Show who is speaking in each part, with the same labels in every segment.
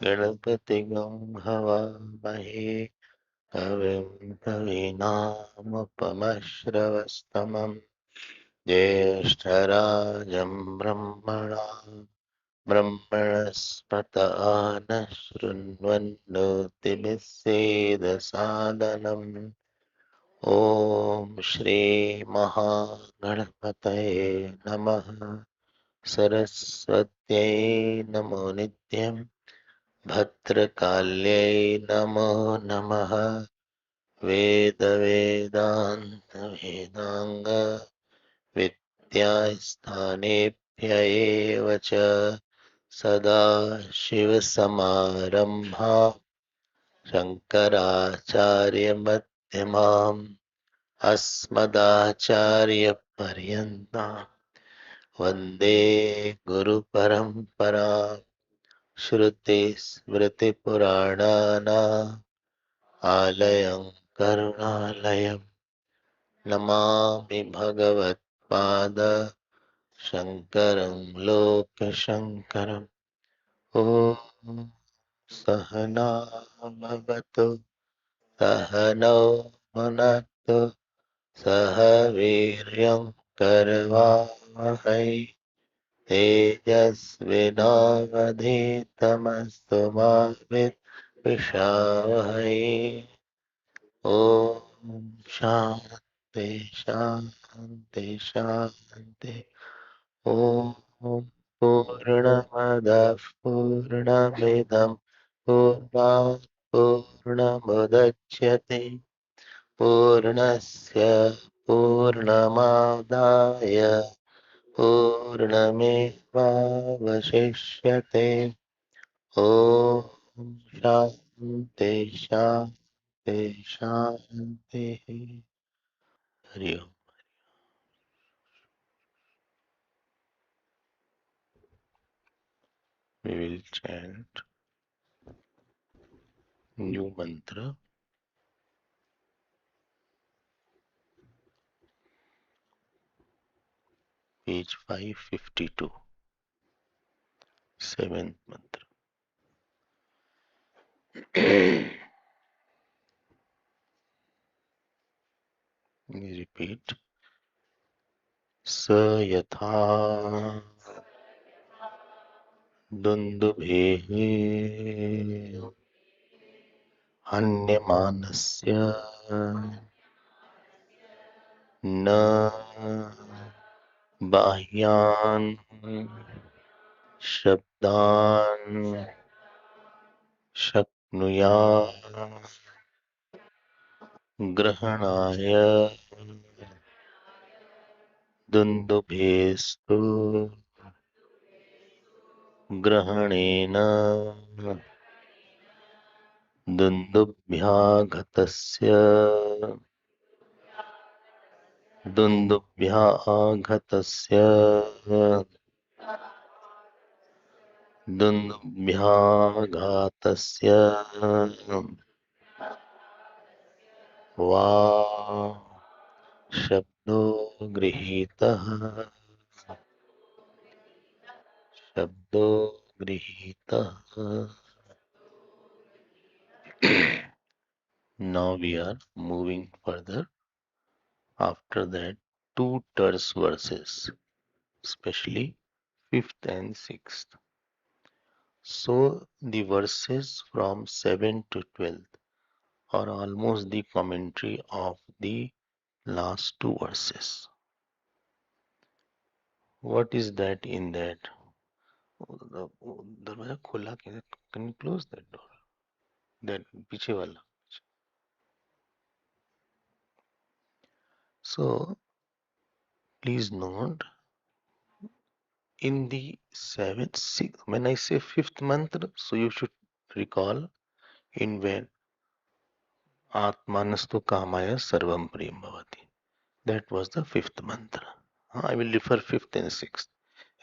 Speaker 1: गणपतिगं हवामहे कविं कवीनामुपमश्रवस्तमं ज्येष्ठराजं ब्रह्मणस्पत नः शृण्वन्नोतिभिः सेदसादनम् ॐ श्रीमहागणपतये नमः। सरस्वत्यै नमो नित्यम् भद्रकाल्यै नमो नमः। वेदान्त विद्यास्थानेभ्य एव च सदा शिवसमारम्भा शङ्कराचार्यमध्यमाम् अस्मदाचार्यपर्यन्तां वन्दे गुरुपरम्परा। श्रुतिस्मृतिपुराणानाम् आलयं करुणालयं नमामि भगवत्पाद शङ्करं लोकशङ्करम्। ॐ सहनावतु सहनौ भुनक्तु सह वीर्यं करवावहै तेजस्विनावधीतमस्तु मा विद्विषावहै। ॐ शान्ति शान्ति शान्ति। ॐ पूर्णमदः पूर्णमिदं पूर्णात् पूर्णमुदच्यते पूर्णस्य पूर्णमादाय पूर्णमेवावशिष्यते। ॐ शान्ति शान्ति शान्तिः। हरि ओम। We will chant new mantra, page 552, seventh mantra. We repeat. स यथा दुन्दुभेः हन्यमानस्य न बाह्यान् शब्दान् शक्नुयात् ग्रहणाय दुन्दुभेस्तु ग्रहणेन दुन्दुभ्याघतस्य दुन्दुभ्याघतस्य दुन्दुभ्याघातस्य वा शब्दो गृहीतः शब्दो गृहीतः। Now we are moving further. After that, two terse verses, especially fifth and sixth. So the verses from 7 to 12 are almost the commentary of the last two verses. What is that in that? दरवाजा खोला कैसे? Can you close that door? That पीछे वाला. So please note, in the seventh, when I say fifth mantra, so you should recall in when Atmanastu Kamaya Sarvam Priyam Bhavati. That was the fifth mantra. I will refer fifth and sixth.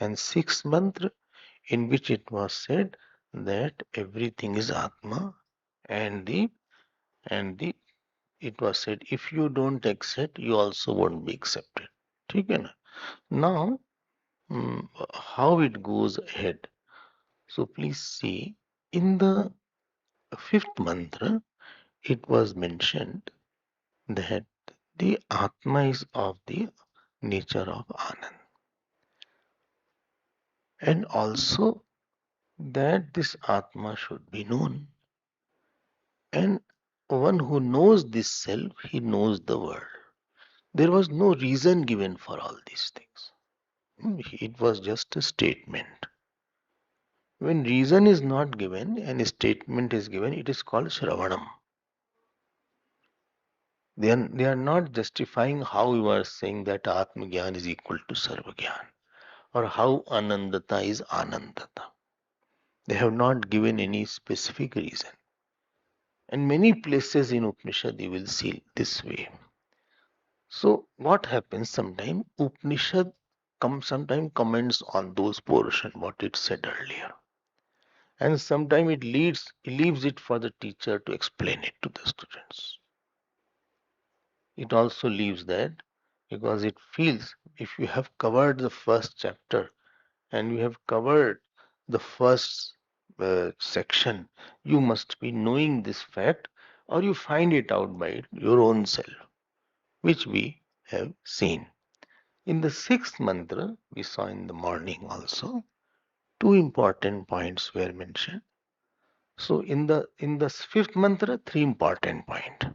Speaker 1: And sixth mantra, in which it was said that everything is Atma, and the it was said if you don't accept, you also won't be accepted. ठीक है ना? Now, how it goes ahead. So please see In the fifth mantra, it was mentioned that the Atma is of the nature of Anand, and also that this Atma should be known. And one who knows this self, he knows the world. There was no reason given for all these things. It was just a statement. When reason is not given and a statement is given, it is called Shravanam. They are not justifying how you are saying that Atmagyan is equal to Sarvagyan or how Anandata is Anandata. They have not given any specific reason. And many places in Upanishad you will see this way. So what happens sometimes Upanishad sometimes comments on those portions what it said earlier. And sometimes it leaves it for the teacher to explain it to the students. It also leaves that because it feels if you have covered the first chapter and you have covered the first section, you must be knowing this fact or you find it out by your own self, which we have seen. In the sixth mantra, we saw in the morning also, two important points were mentioned. So in the fifth mantra, three important point.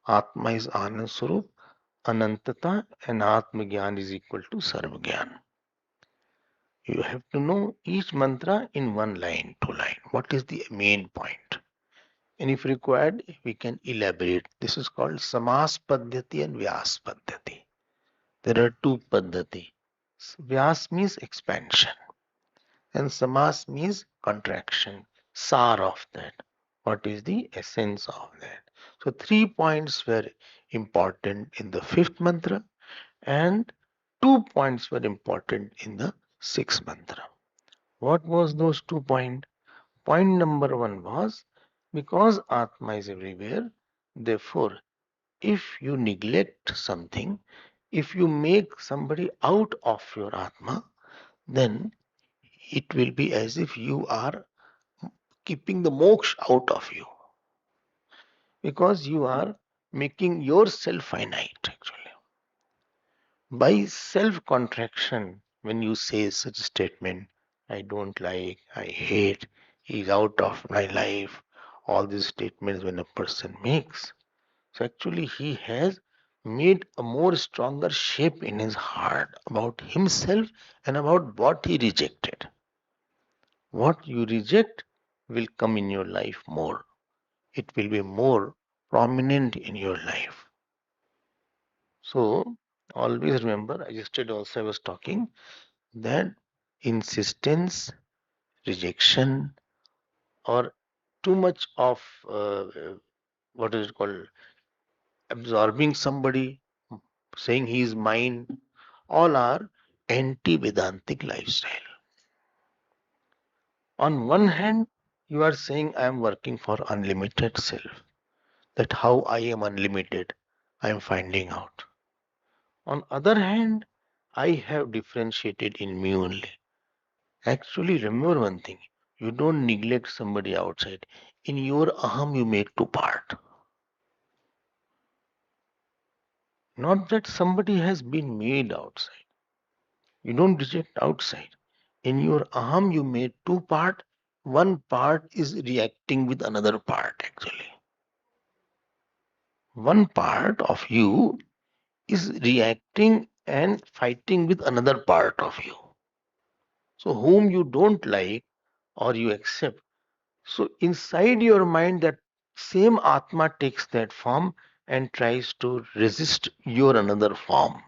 Speaker 1: Atma is Anand Swarup, Anantata, and Atma Gyan is equal to Sarva Gyan. You have to know each mantra in one line, two line. What is the main point? And if required, we can elaborate. This is called Samas Paddhati and Vyas Paddhati. There are two Paddhati. Vyas means expansion and Samas means contraction. Sar of that. What is the essence of that? So 3 points were important in the fifth mantra and 2 points were important in the sixth mantra. What was those 2 points? Point number one was because Atma is everywhere, therefore, if you neglect something, if you make somebody out of your Atma, then it will be as if you are keeping the moksha out of you because you are making yourself finite actually. By self contraction, when you say such a statement, I don't like, I hate, he's out of my life, all these statements when a person makes, so actually he has made a more stronger shape in his heart about himself and about what he rejected. What you reject will come in your life more. It will be more prominent in your life. So always remember, yesterday also I was talking that insistence, rejection, or too much of what is it called, absorbing somebody, saying he is mine, all are anti-Vedantic lifestyle. On one hand, you are saying I am working for unlimited self. That how I am unlimited, I am finding out. On other hand, I have differentiated in me only. Actually, remember one thing. You don't neglect somebody outside. In your aham, you make two part. Not that somebody has been made outside. You don't reject outside. In your aham, you made two part. One part is reacting with another part actually. One part of you is reacting and fighting with another part of you. So, whom you don't like or you accept. So, inside your mind, that same Atma takes that form and tries to resist your another form.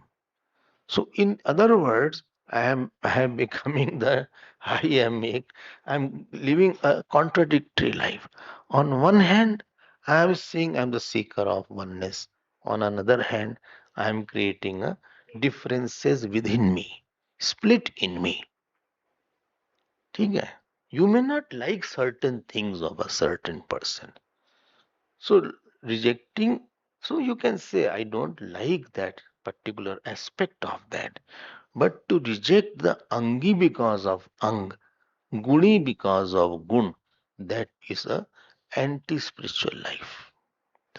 Speaker 1: So, in other words, I am becoming the I am make. I'm living a contradictory life. On one hand, I am saying I'm the seeker of oneness. On another hand, I am creating a differences within me, split in me. ठीक है? You may not like certain things of a certain person. So rejecting, so you can say I don't like that particular aspect of that. But to reject the Angi because of Ang, Guni because of Gun, that is a anti-spiritual life.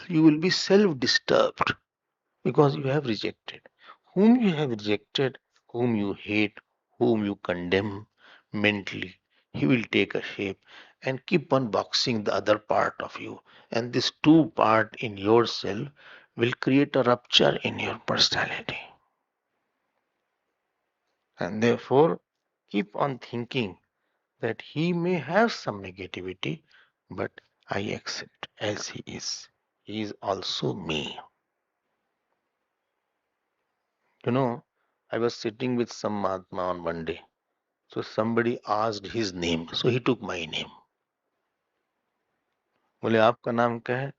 Speaker 1: You will be self-disturbed because you have rejected. Whom you have rejected, whom you hate, whom you condemn mentally, he will take a shape and keep on boxing the other part of you. And this two part in yourself will create a rupture in your personality. And therefore, keep on thinking that he may have some negativity, but I accept as he is. He is also me. You know, I was sitting with some Mahatma on one day. So somebody asked his name. So he took my name. बोले आपका नाम क्या है?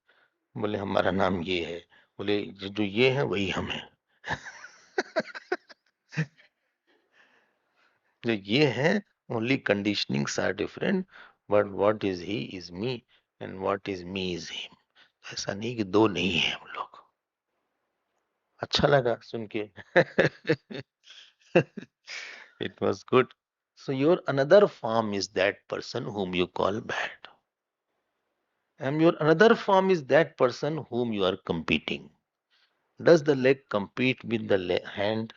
Speaker 1: बोले हमारा नाम ये है. बोले जो ये है वही हम है. जो ये है only conditionings are different, but what is he is me and what is me is him. ऐसा नहीं कि दो नहीं है हम लोग. अच्छा लगा सुन के. It was good. So your another form is that person whom you call bad. And your another form is that person whom you are competing. Does the leg compete with the hand?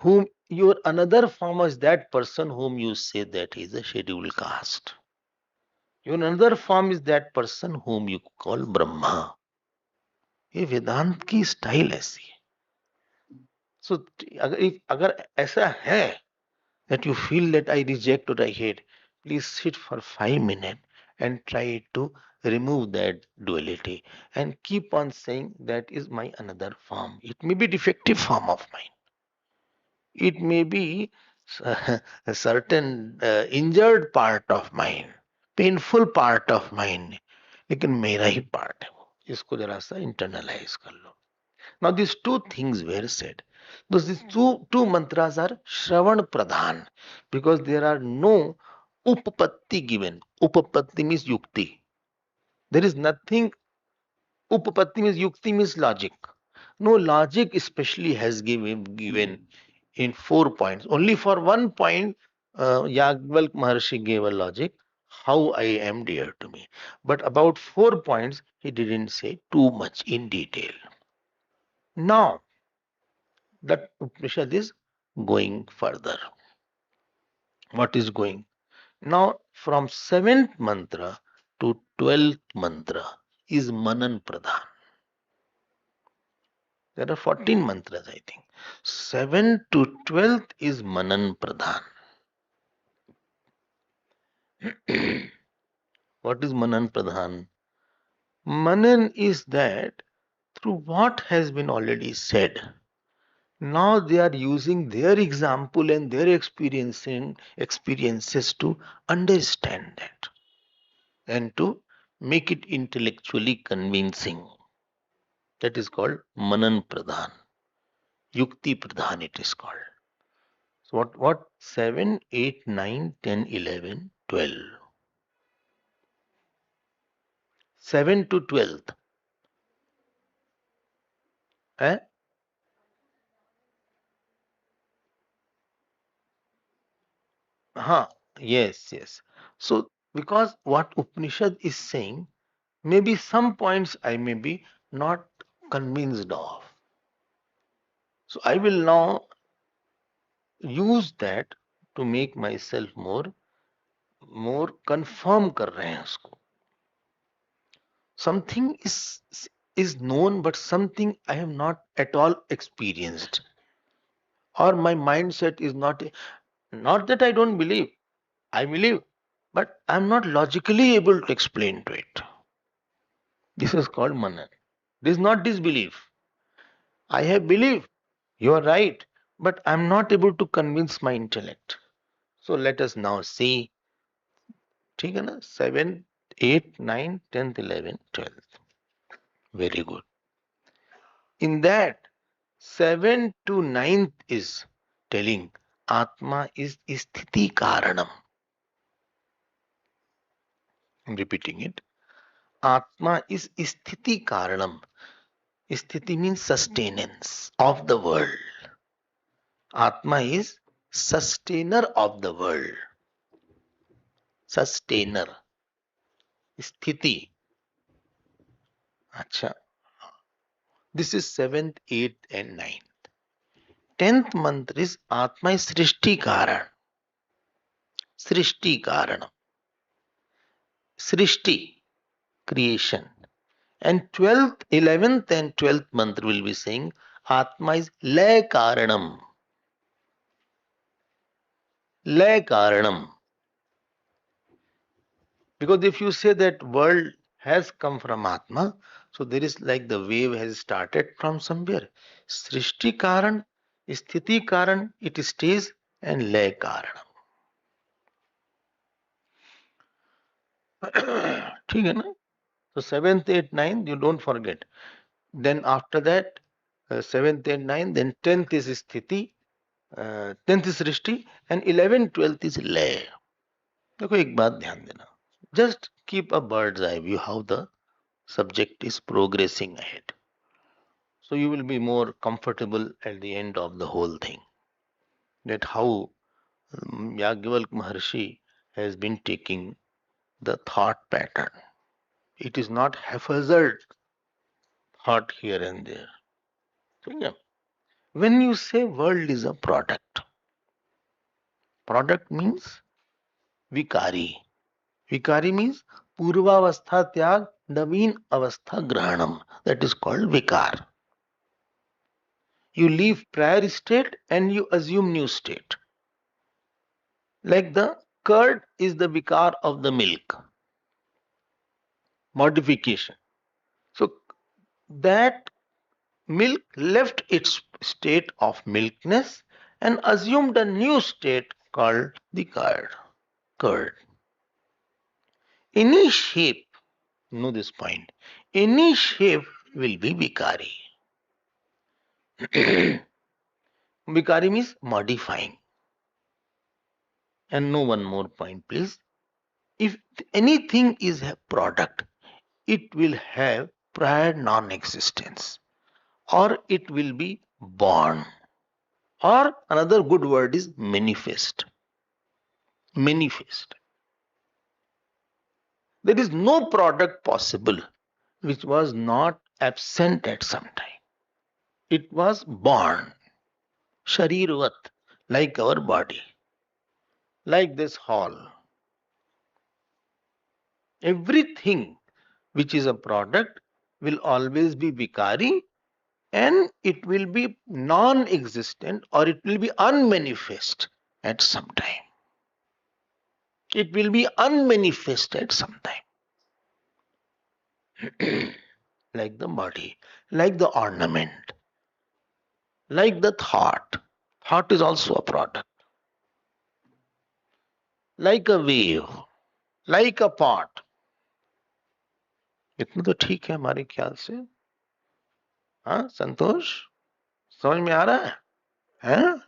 Speaker 1: Whom your another form is that person whom you say that is a scheduled caste. Your another form is that person whom you call Brahma. ये वेदांत की style ऐसी है. So अगर ऐसा है that you feel that I reject or I hate, please sit for 5 minutes and try to remove that duality and keep on saying that is my another form. It may be defective form of mine. It may be a certain injured part of mine, painful part of mine. लेकिन मेरा ही part है वो. इसको जरा सा internalize कर लो. Now these two things were said. These two mantras are Shravan Pradhan because there are no Upapatti given. Upapatti means Yukti. There is nothing. Upapatti means Yukti means logic. No logic especially has given in 4 points. Only for one point, Yagvalk Maharshi gave a logic, how I am dear to me. But about 4 points, he didn't say too much in detail. Now, that Upanishad is going further. What is going? Now, from 7th mantra to 12th mantra is Manan Pradhan. There are 14 mantras, I think. 7 to 12th is Manan Pradhan. What is Manan Pradhan? Manan is that through what has been already said, now they are using their example and their experiences to understand that and to make it intellectually convincing. That is called Manan Pradhan. Yukti Pradhan it is called. So what 7, 8, 9, 10, 11, 12. 7 to 12th. Eh? Yes, yes. So because what Upanishad is saying, maybe some points I may be not convinced of. So I will now use that to make myself more confirm कर रहे हैं उसको. Something is known, but something I have not at all experienced, or my mindset is not that I don't believe. I believe, but I'm not logically able to explain to it. This is called manan. This is not disbelief. I have believed. You are right, but I'm not able to convince my intellect. So let us now see. ठीक है ना? 7, 8, 9, 10th, 11th, 12th. Very good. In that, 7 to 9th is telling Atma is sthiti karanam. I'm repeating it. Atma is sthiti karanam. Sthiti means sustenance of the world. Atma is sustainer of the world. sustainer, sthiti. Acha. This is 7th, 8th, and 9th. 10th mantra is Atma is Srishti Karan. Srishti Karanam. Srishti, creation. And 12th, 11th, and 12th mantra will be saying Atma is Lay Karanam. Lay Karanam. Because if you say that world has come from Atma, so there is like the wave has started from somewhere. Srishti Karan, Sthiti Karan, it stays, and Lay Karanam. ठीक है ना? So 7th, 8th, 9th, you don't forget. Then after that, 7th and 9th, then 10th is Sthiti, 10th is Srishti, and 11th, 12th is Lay. देखो एक बात ध्यान देना. Just keep a bird's eye view how the subject is progressing ahead. So you will be more comfortable at the end of the whole thing. That how Yagyavalk Maharshi has been taking the thought pattern. It is not haphazard thought here and there. ठीक है? When you say world is a product, product means vikari. Vikari means purvavastha tyag naveen avastha grahanam. That is called vikar. You leave prior state and you assume new state. Like the curd is the vikar of the milk. Modification. So that milk left its state of milkness and assumed a new state called the curd. Curd. Any shape, know this point, any shape will be vikari. Vikari means modifying. And know one more point, please. If anything is a product, it will have prior non-existence or it will be born. Or another good word is manifest. Manifest. There is no product possible which was not absent at some time. It was born. Sharirvat, like our body, like this hall. Everything which is a product will always be vikari and it will be non-existent or it will be unmanifest at some time. It will be unmanifest at some time. Like the body, like the ornament, like the thought. Thought is also a product. Like a wave, like a pot. इतना तो ठीक है हमारे ख्याल से. हाँ संतोष, समझ में आ रहा है? हैं?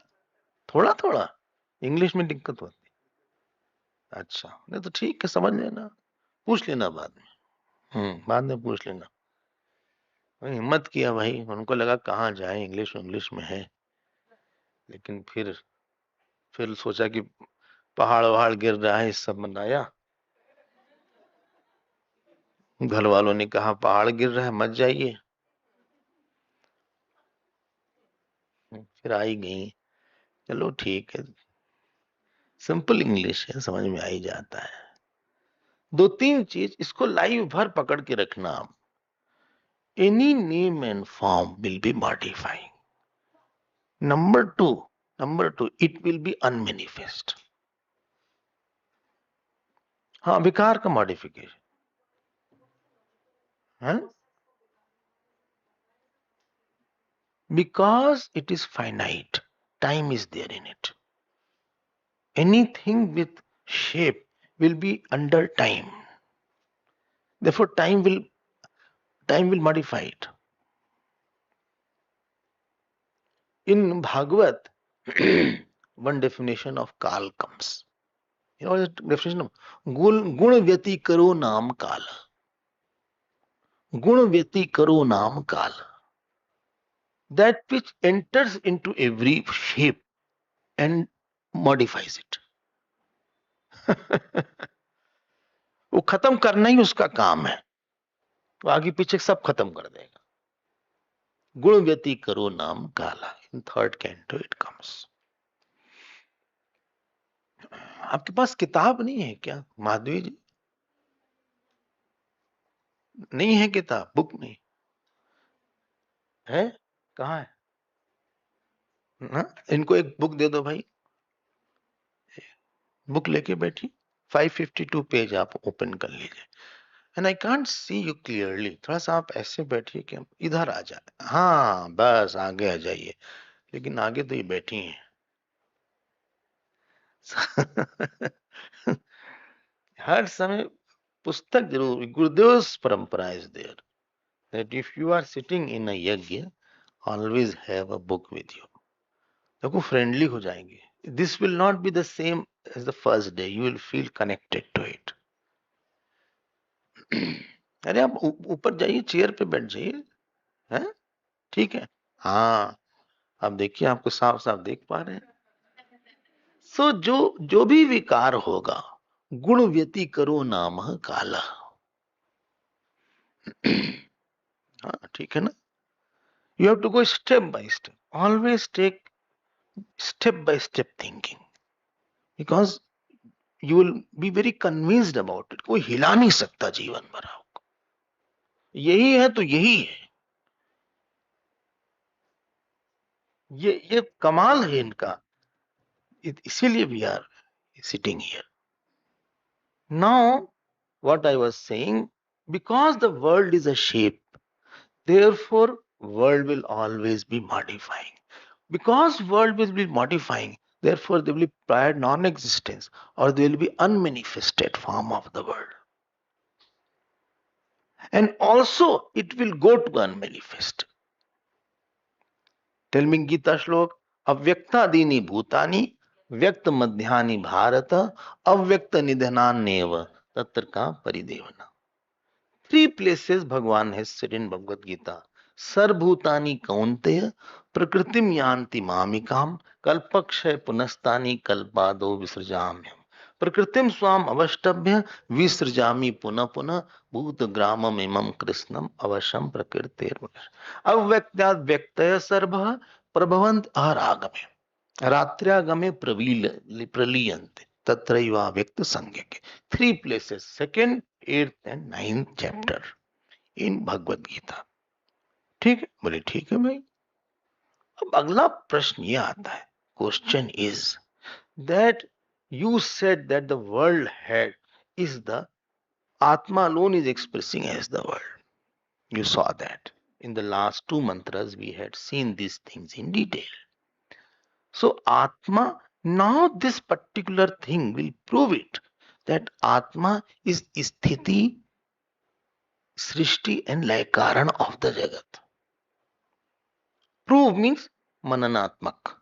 Speaker 1: थोड़ा थोड़ा इंग्लिश में दिक्कत होती. अच्छा, नहीं तो ठीक है, समझ लेना, पूछ लेना बाद में. बाद में पूछ लेना. हिम्मत किया भाई, उनको लगा कहाँ जाए, इंग्लिश इंग्लिश में है, लेकिन फिर सोचा कि पहाड़ वहाड़ गिर रहा है, इस सब बनाया. घर वालों ने कहा पहाड़ गिर रहा है मत जाइए. फिर आई गई. चलो ठीक है, सिंपल इंग्लिश है, समझ में आ ही जाता है. दो तीन चीज इसको लाइव भर पकड़ के रखना आप. Any name and form will be modifying. Number two it will be unmanifest. हाँ, विकार का मॉडिफिकेशन है. Because it is finite, time is there in it. Anything with shape will be under time. Therefore, time will modify it. In Bhagavad, one definition of Kal comes. You know the definition of Gun Vyati Karo Naam Kala. Gun Vyati Karo Naam Kala. That which enters into every shape and modifies it. खत्म करना ही उसका काम है, वो आगे पीछे सब खत्म कर देगा। गुण व्यति करो नाम काला, in third canto it comes. आपके पास किताब नहीं है क्या माधवी जी? नहीं है किताब, बुक नहीं है? कहाँ है ना? इनको एक बुक दे दो भाई, बुक लेके बैठी, 552 पेज आप ओपन कर लीजिए। And I can't see you clearly, थोड़ा सा आप ऐसे बैठिए कि हम इधर आ जाए। हाँ बस आगे आ जाइए, लेकिन आगे तो ये बैठी हैं। हर समय पुस्तक जरूर, Gurudev parampara is there that if you are sitting in a yagya, always have a book with you. देखो फ्रेंडली हो जाएंगे, this will not be the same as the first day, you will feel connected to it. अरे आप ऊपर जाइए, chair पे बैठ जाइए, है ठीक है। हाँ अब देखिए, आपको साफ साफ देख पा रहे हैं। सो जो जो भी विकार होगा, गुण व्यति करो नाम काला। हाँ ठीक है ना? You have to go step by step, always take step by step thinking, because you will be very convinced about it. कोई हिला नहीं सकता जीवन भर आपको, यही है तो यही है। ये कमाल है इनका, इसीलिए we are sitting here. Now, what I was saying, because the world is a shape, therefore world will always be modifying. Because world will be modifying, therefore there will be prior non-existence, or there will be unmanifested form of the world. And also it will go to unmanifest. Tell me Gita shlok, avyakta-dini bhutani, व्यक्त मध्यानि भारत, अव्यक्त निधनान्येव तत्र का परिदेवना। Three places भगवान has said in Bhagavad Gita, सर्वभूतानि कौन्तेय प्रकृतिम यान्ति मामिकाम कल्पक्षय पुनस्तानि कल्पादो विसृजाम्यहम्। प्रकृतिम स्वाम अवष्टभ्य विसृजामि पुनः पुनः भूत ग्रामम इमं कृष्णम अवश्यम प्रकृतेर। अव्यक्ताद् व्यक्तय सर्वः प्रभवन्त अहरागमे रात्र्यागमे प्रलीयन्ते तत्रैवा व्यक्त संज्ञके। Three places, second, eighth and ninth chapter in Bhagavad Gita. ठीक है, बोले ठीक है भाई। अब अगला प्रश्न ये आता है, question is that you said that the world head is the Atma alone is expressing as the world. You saw that in the last two mantras we had seen these things in detail. So Atma, now this particular thing will prove it that Atma is sthiti, srishti and lay karan of the jagat. Prove means mananatmak.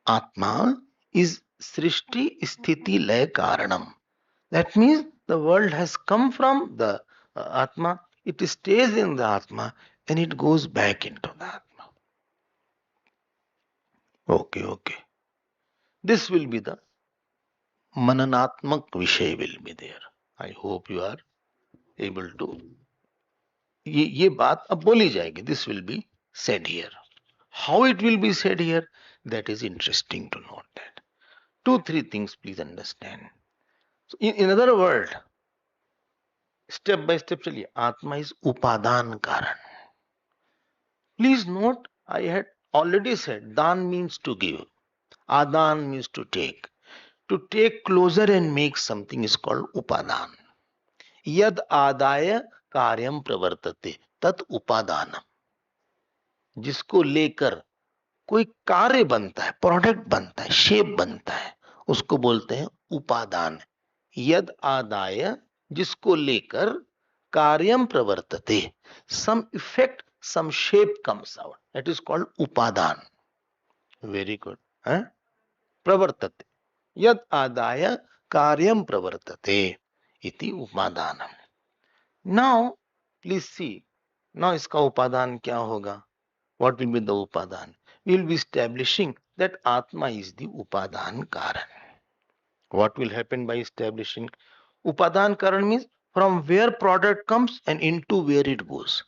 Speaker 1: Atma is srishti, sthiti, lay karanam. That means the world has come from the Atma, it stays in the Atma and it goes back into the Atma. Okay, okay. This will be the Mananatmak Vishay will be there. I hope you are able to. ये बात अब बोली जाएगी. This will be said here. How it will be said here, that is interesting to note that. 2-3 things please understand. So in other word, step by step चलिए. आत्मा is उपादान कारण. Please note, I had already said, dan means to give. Adan means to take. To take closer and make something is called upadan. यद आदाय कार्यम प्रवर्तते तत् उपादानम। जिसको लेकर कोई कार्य बनता है, प्रोडक्ट बनता है, शेप बनता है, उसको बोलते हैं उपादान। यद आदाय, जिसको लेकर कार्यम प्रवर्तते, some effect, some shape comes out, that is called upadana. Very good. प्रवर्तते, यद आदाय कार्यम प्रवर्तते इति उपादानम। Now, please see. Now, इसका उपादान क्या होगा? What will be the upadan? We will be establishing that Atma is the upadan karan. What will happen by establishing? Upadan karan means from where product comes and into where it goes.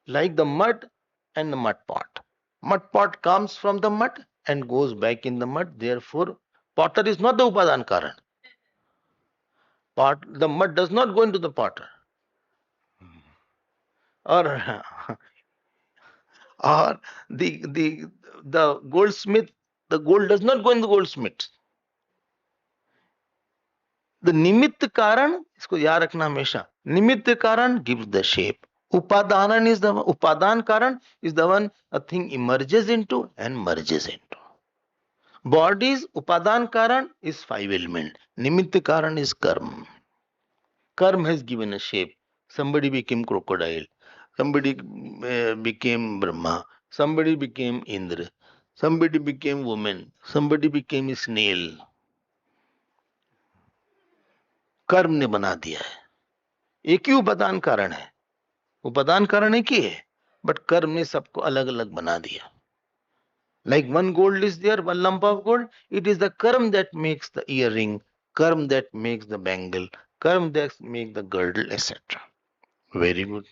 Speaker 1: Like the mud and the mud pot. Mud pot comes from the mud and goes back in the mud. Therefore, potter is not the Upadan karan. The mud does not go into the potter. Or or the goldsmith, the gold does not go in the goldsmith. The nimitt karan, इसको याद रखना हमेशा. Nimitt karan gives the shape. Upadan karan is the one a thing emerges into and merges into. Bodies, upadan karan is five element. Nimitt karan is karma. Karma has given a shape. Somebody became crocodile. Somebody became Brahma. Somebody became Indra. Somebody became woman. Somebody became a snail. कर्म ने बना दिया है. एक ही उपादान कारण है. उपादान कारण एक ही है, बट कर्म ने सबको अलग अलग बना दिया. Like one gold is there, one lump of gold. It is the karm that makes the earring, karm that makes the bangle, karm that makes the girdle, etc. Very good.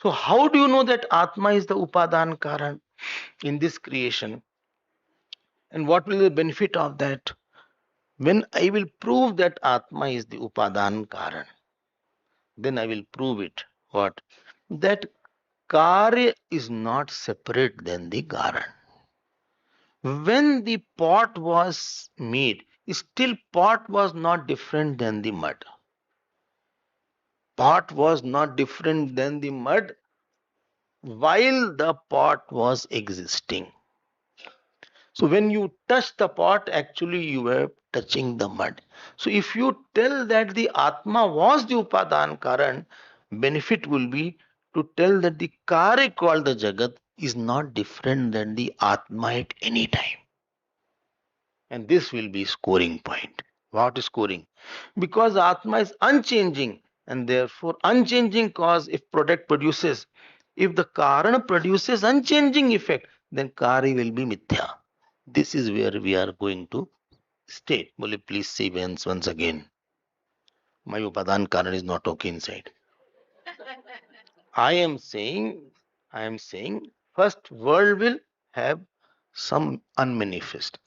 Speaker 1: So how do you know that Atma is the Upadan Karan in this creation? And what will be the benefit of that? When I will prove that Atma is the Upadan Karan, then I will prove it. What? That Karya is not separate than the Karan. When the pot was made, still pot was not different than the mud. Pot was not different than the mud while the pot was existing. So when you touch the pot, actually you were touching the mud. So if you tell that the Atma was the Upadan Karan, benefit will be to tell that the Karya called the Jagat is not different than the Atma at any time. And this will be scoring point. What is scoring? Because Atma is unchanging, and therefore unchanging cause if product produces. If the Karana produces unchanging effect, then Kari will be Mithya. This is where we are going to state. Bole, please say once again. My Upadan Karan is not okay inside. I am saying, first world will have some unmanifest.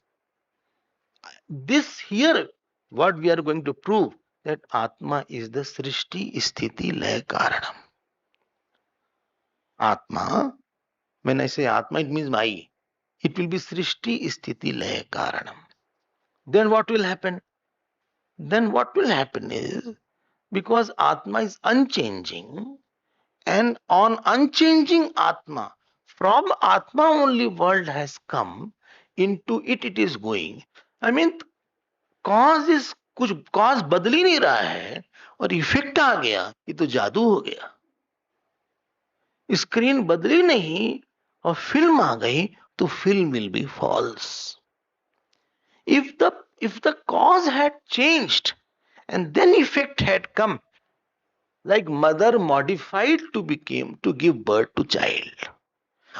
Speaker 1: This here, what we are going to prove, that Atma is the Srishti Sthiti Laya Karanam. Atma, when I say Atma, it means I. It will be Srishti Sthiti Laya Karanam. Then what will happen? Then what will happen is, because Atma is unchanging, and on unchanging Atma, from Atma only world has come, into it is going. I mean, cause इस कुछ cause बदल ही नहीं रहा है और effect आ गया, ये तो जादू हो गया. स्क्रीन बदली नहीं और फिल्म आ गई तो film will be falls. if the cause had changed and then effect had come, like mother modified to give birth to child,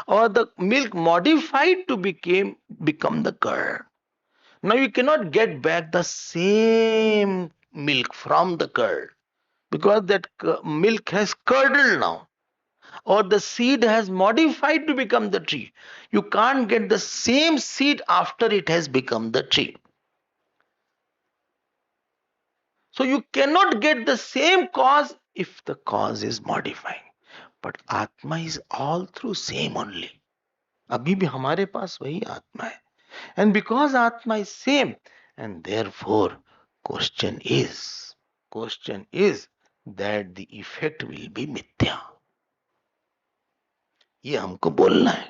Speaker 1: or the milk modified to become the curd. Now you cannot get back the same milk from the curd, because that milk has curdled now, or the seed has modified to become the tree. You can't get the same seed after it has become the tree. So you cannot get the same cause if the cause is modifying. But Atma is all through same only. अभी भी हमारे पास वही आत्मा है. And because Atma is same, and therefore question is that the effect will be mithya. ये हमको बोलना है.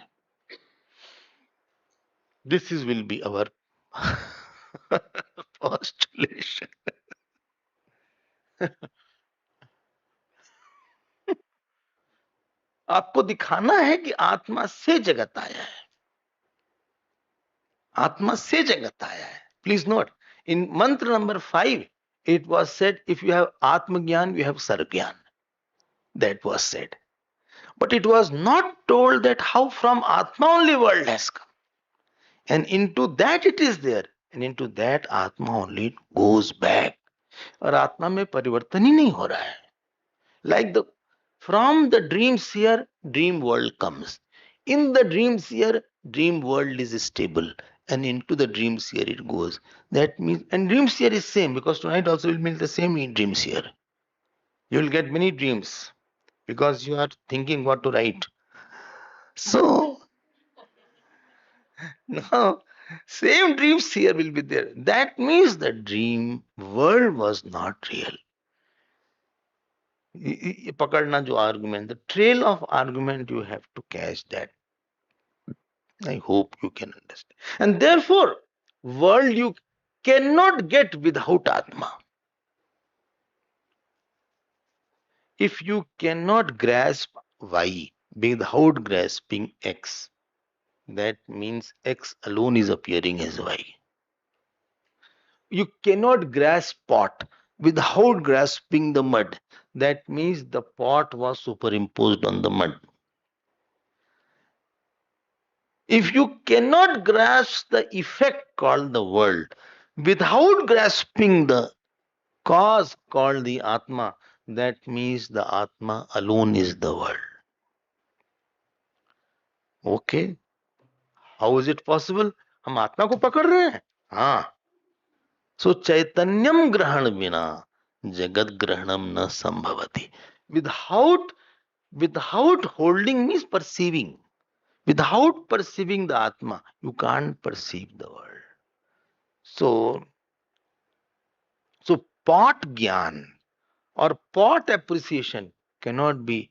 Speaker 1: This will be our postulation. आपको दिखाना है कि आत्मा से जगत आया है. आत्मा से जगत आया है. Please note, in mantra number 5, it was said, if you have Atma Gyan, you have Sargyan. That was said. But it was not told that how from Atma only world has come. And into that it is there. And into that Atma only it goes back. और आत्मा में परिवर्तन ही नहीं हो रहा है. Like the from the dream sphere, dream world comes. In the dream sphere, dream world is stable, and into the dream sphere it goes. That means, and dream sphere is same because tonight also will be the same in dream sphere. You will get many dreams because you are thinking what to write. So now, same dream sphere will be there. That means the dream world was not real. ये पकड़ना जो argument, the trail of argument, you have to catch that. I hope you can understand. And therefore, world you cannot get without Atma. If you cannot grasp Y without grasping X, that means X alone is appearing as Y. You cannot grasp pot without grasping the mud. That means the pot was superimposed on the mud. If you cannot grasp the effect called the world without grasping the cause called the Atma, that means the Atma alone is the world. Okay, how is it possible? हम आत्मा को पकड़ रहे हैं. हाँ. So चैतन्यम ग्रहण बिना जगत ग्रहणम न संभवति. Without holding means perceiving. Without perceiving the Atma, you can't perceive the world. So pot gyan or pot appreciation cannot be,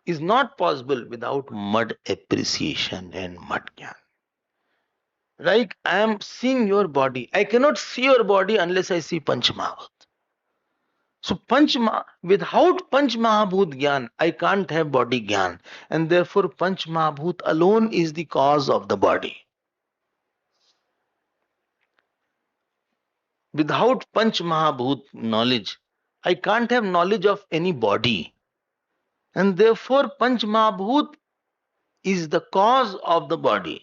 Speaker 1: is not possible without mud appreciation and mud gyan. Like I am seeing your body. I cannot see your body unless I see Panch Mahabhut. So without Panch Mahabhut Gyan, I can't have body Gyan. And therefore Panch Mahabhut alone is the cause of the body. Without Panch Mahabhut knowledge, I can't have knowledge of any body. And therefore Panch Mahabhut is the cause of the body.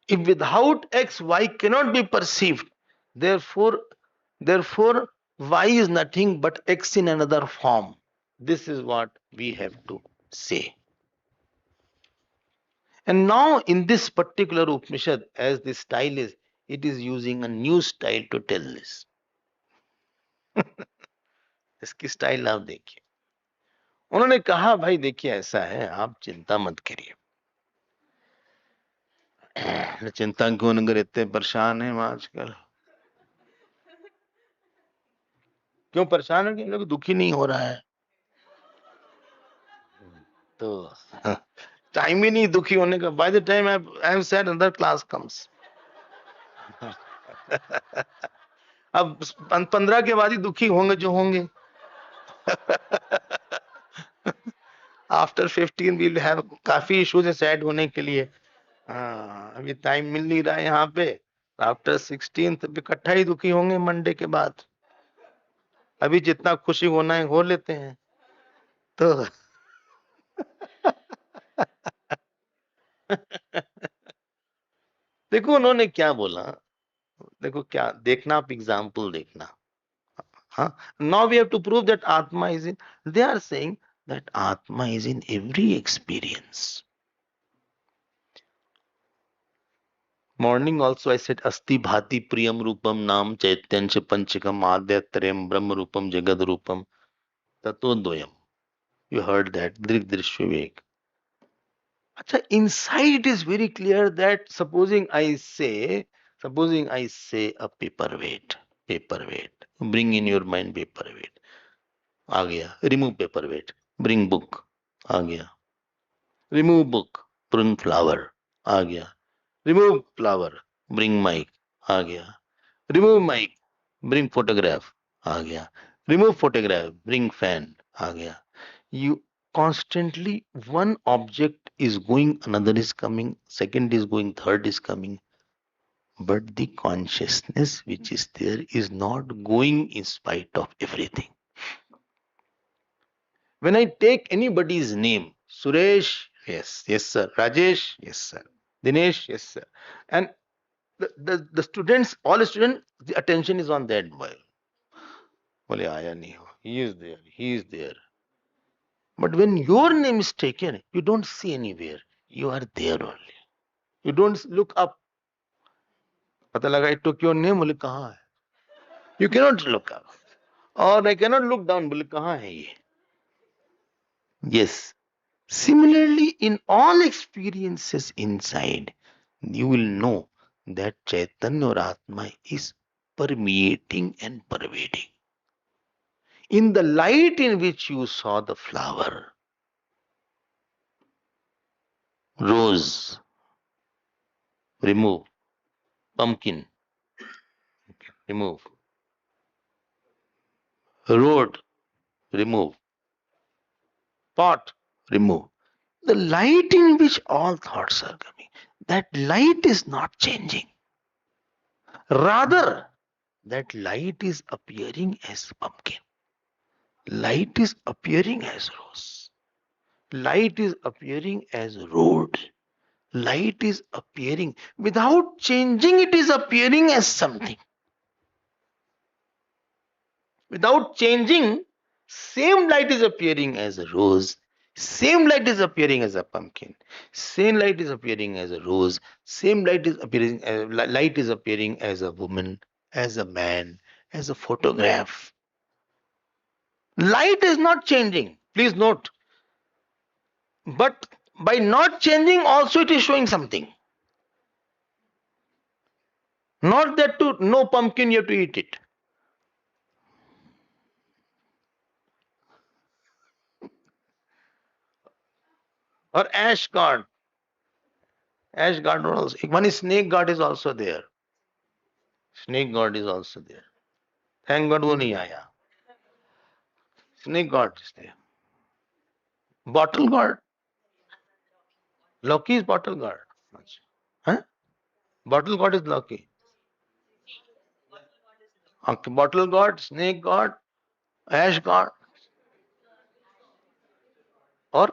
Speaker 1: If without X, Y cannot be perceived, therefore Y is nothing but X in another form. This is what we have to say. And now in this particular Upanishad, as the style is, it is using a new style to tell this. इसकी style आप देखिए. उन्होंने कहा भाई देखिए ऐसा है, आप चिंता मत करिए. चिंता क्यों न करे, इतने परेशान है आजकल. क्यों परेशान है? कि लोग दुखी नहीं हो रहा है. तो टाइम ही नहीं दुखी होने का. By the time I have said another class comes. अब 15 के बाद ही दुखी होंगे जो होंगे. आफ्टर 15 वील हैव काफी इश्यूज है सैड होने के लिए. हाँ, अभी टाइम मिल नहीं रहा है यहाँ पे. आफ्टर 16 इकट्ठा ही दुखी होंगे मंडे के बाद. अभी जितना खुशी होना है हो लेते हैं. तो देखो उन्होंने क्या बोला. देखो क्या देखना, आप एग्जाम्पल देखना. हाँ, now we have to prove that Atma is in. They are saying that Atma is in every experience. Morning also I said Asti Bhati Priyam Rupam Nam Chaityancha Panchakam Adyatrayam Brahma Rupam Jagad Rupam Tatodvayam. You heard that. Drik Drishya Vivek. Acha, inside it is very clear that supposing I say a paperweight. Bring in your mind paperweight. आ गया. Remove paperweight. Bring book. आ गया. Remove book. Bring flower. आ गया. Remove flower. Bring mic. आ गया. Remove mic. Bring photograph. आ गया. Remove photograph. Bring fan. आ गया. You constantly, one object is going, another is coming, second is going, third is coming. But the consciousness which is there is not going in spite of everything. When I take anybody's name, Suresh, yes, yes, sir. Rajesh, yes, sir. Dinesh, yes, sir. And the students, all the students, the attention is on that boy. बोले आया नहीं हो. He is there. He is there. But when your name is taken, you don't see anywhere. You are there only. You don't look up. पता लगा I took your name. बोले कहाँ है? You cannot look up. Or I cannot look down. बोले कहाँ है ये? Yes. Similarly, in all experiences inside, you will know that Chaitanya or Atma is permeating and pervading. In the light in which you saw the flower, rose, remove, pumpkin, remove, road, remove, pot, remove. The light in which all thoughts are coming, that light is not changing. Rather, that light is appearing as pumpkin. Light is appearing as rose. Light is appearing as road. Light is appearing. Without changing, it is appearing as something. Without changing, same light is appearing as a rose. Same light is appearing as a pumpkin. Same light is appearing as a rose. Same light is appearing as a woman, as a man, as a photograph. Light is not changing. Please note. But by not changing, also it is showing something. Not that to no pumpkin you have to eat it. Or ash god. Ash god also. One is snake god is also there. Snake god is also there. Thank God वो नहीं आया. Snake god is there. Bottle god. Loki is bottle god. Huh? Bottle god is Loki. Okay, bottle god, snake god, ash god, और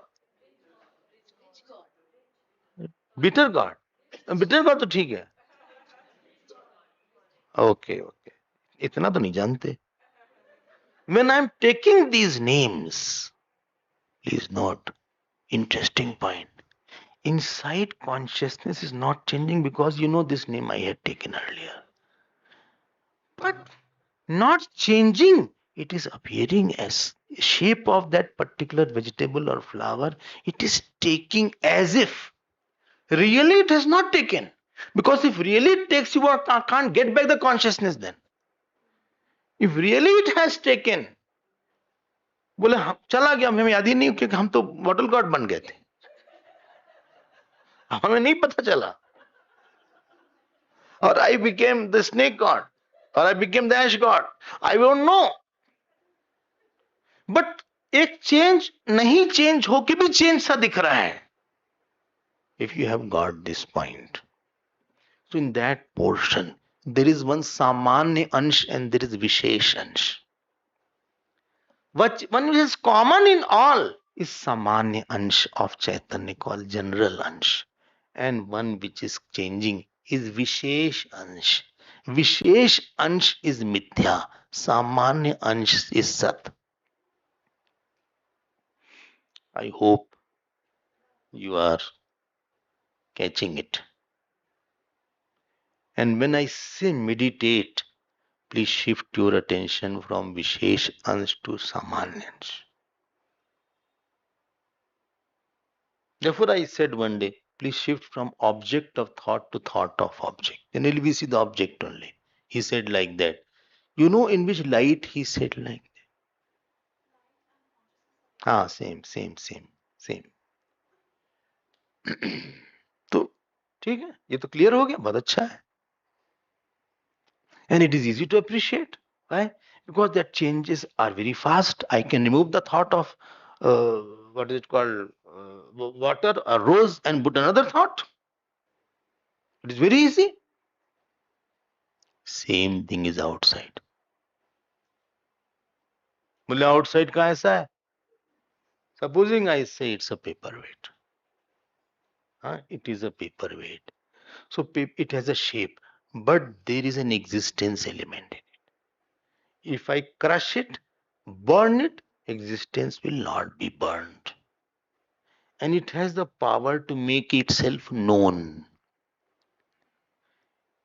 Speaker 1: bitter god. Bitter god तो ठीक है. Okay, okay. इतना तो नहीं जानते. When I'm taking these names, please note, interesting point. Inside consciousness is not changing because you know this name I had taken earlier. But not changing, it is appearing as shape of that particular vegetable or flower. It is taking as if really it has not taken. Because if really it takes, you can't get back the consciousness then. If really it has taken, बोले चला गया, हमें याद ही नहीं क्योंकि हम तो bottle God बन गए थे, हमें नहीं पता चला. Or I became the snake god, or I became the ash god, I don't know. But एक चेंज नहीं चेंज होके भी चेंज सा दिख रहा है. If you have got this point, so in that portion there is one samanya ansh and there is vishesh ansh. What one which is common in all is samanya ansh of Chaitanya called general ansh, and one which is changing is vishesh ansh. Vishesh ansh is mithya, samanya ansh is sat. I hope you are catching it. And when I say meditate, please shift your attention from Vishesh Ansh to Samanya Ansh. Therefore, I said one day, please shift from object of thought to thought of object. Then we see the object only. He said like that. You know in which light he said like that? Ah, same. तो ठीक है, ये तो clear हो गया, बहुत अच्छा है. And it is easy to appreciate. Why? Because that changes are very fast. I can remove the thought of what is it called, water or rose, and put another thought. It is very easy. Same thing is outside. बोले outside का ऐसा है. Supposing I say it's a paperweight. It is a paperweight. So it has a shape, but there is an existence element in it. If I crush it, burn it, existence will not be burned. And it has the power to make itself known.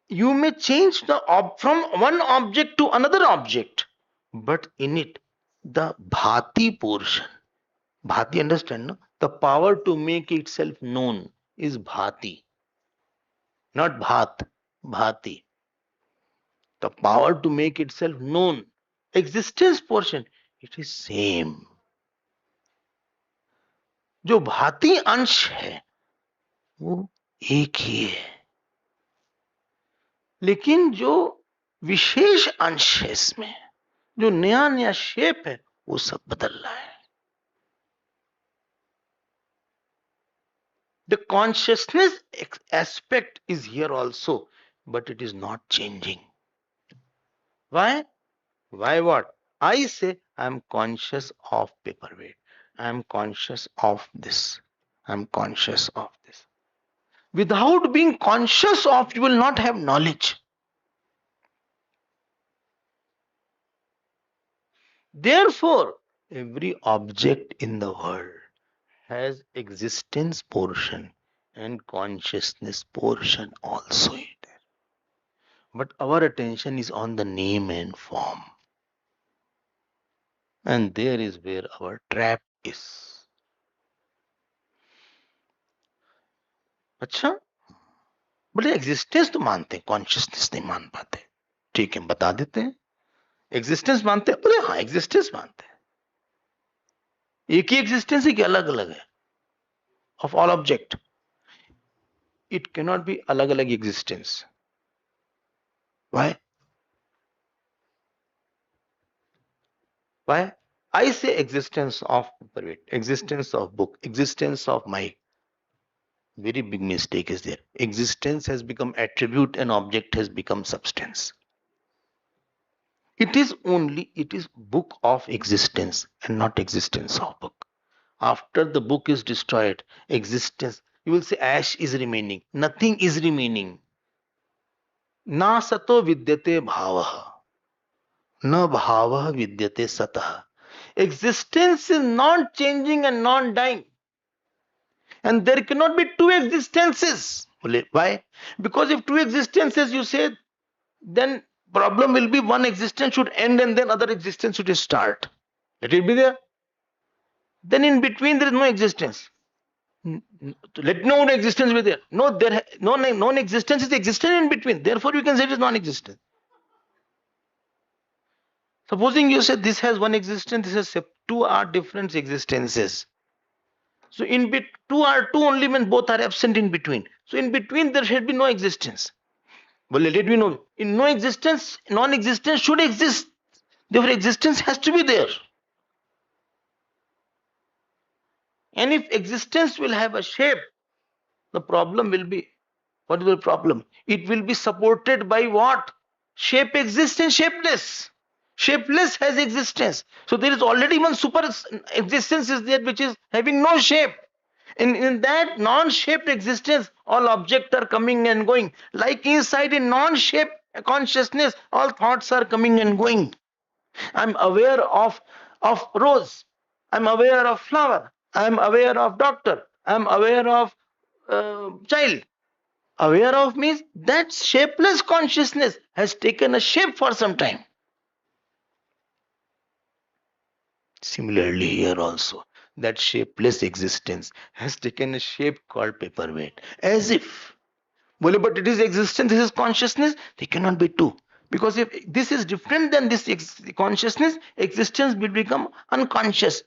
Speaker 1: You may change from one object to another object, but in it, the bhati portion, bhati, understand, no? The power to make itself known is bhati, not bhat, bhati. The power to make itself known, existence portion, it is same. जो भाती अंश है वो एक ही है, लेकिन जो विशेष अंश है इसमें, जो नया नया शेप है, वो सब बदल रहा है. The consciousness aspect is here also, but it is not changing. Why? Why what? I say I am conscious of paperweight. I am conscious of this. I am conscious of this. Without being conscious of, you will not have knowledge. Therefore, every object in the world has existence portion and consciousness portion also in there. But our attention is on the name and form. And there is where our trap is. अच्छा, बोले existence तो मानते हैं, consciousness नहीं मान पाते. ठीक है, बता देते हैं. एग्जिस्टेंस मानते हैं? बोले हाँ, एग्जिस्टेंस मानते हैं. एक ही एग्जिस्टेंस है कि अलग अलग है? Of all object it cannot be अलग अलग existence. Why? Why? I say existence of paperweight, existence of book, existence of mic. Very big mistake is there. Existence has become attribute and object has become substance. It is book of existence and not existence of book. After the book is destroyed, existence, you will say ash is remaining. Nothing is remaining. Na sato vidyate bhavaha. Na bhavaha vidyate satah. Existence is not changing and not dying. And there cannot be two existences. Why? Because if two existences you say, then problem will be one existence should end and then other existence should start. Let it be there. Then in between there is no existence. Let no existence be there. No, non-existence is existence in between. Therefore you can say it is non-existent. Supposing you say this has one existence, this has two are different existences. So in two are two only when both are absent in between. So in between there should be no existence. Well, let me know. In no existence, non-existence should exist. Therefore, existence has to be there. And if existence will have a shape, the problem will be, what is the problem? It will be supported by what? Shape exists and shapeless. Shapeless has existence. So there is already one super existence is there which is having no shape. In that non-shaped existence, all objects are coming and going. Like inside a non-shaped consciousness, all thoughts are coming and going. I'm aware of rose. I'm aware of flower. I'm aware of doctor. I'm aware of child. Aware of means that shapeless consciousness has taken a shape for some time. Similarly here also, that shapeless existence has taken a shape called paperweight. As if, well, but it is existence, this is consciousness, they cannot be two. Because if this is different than this consciousness, existence will become unconscious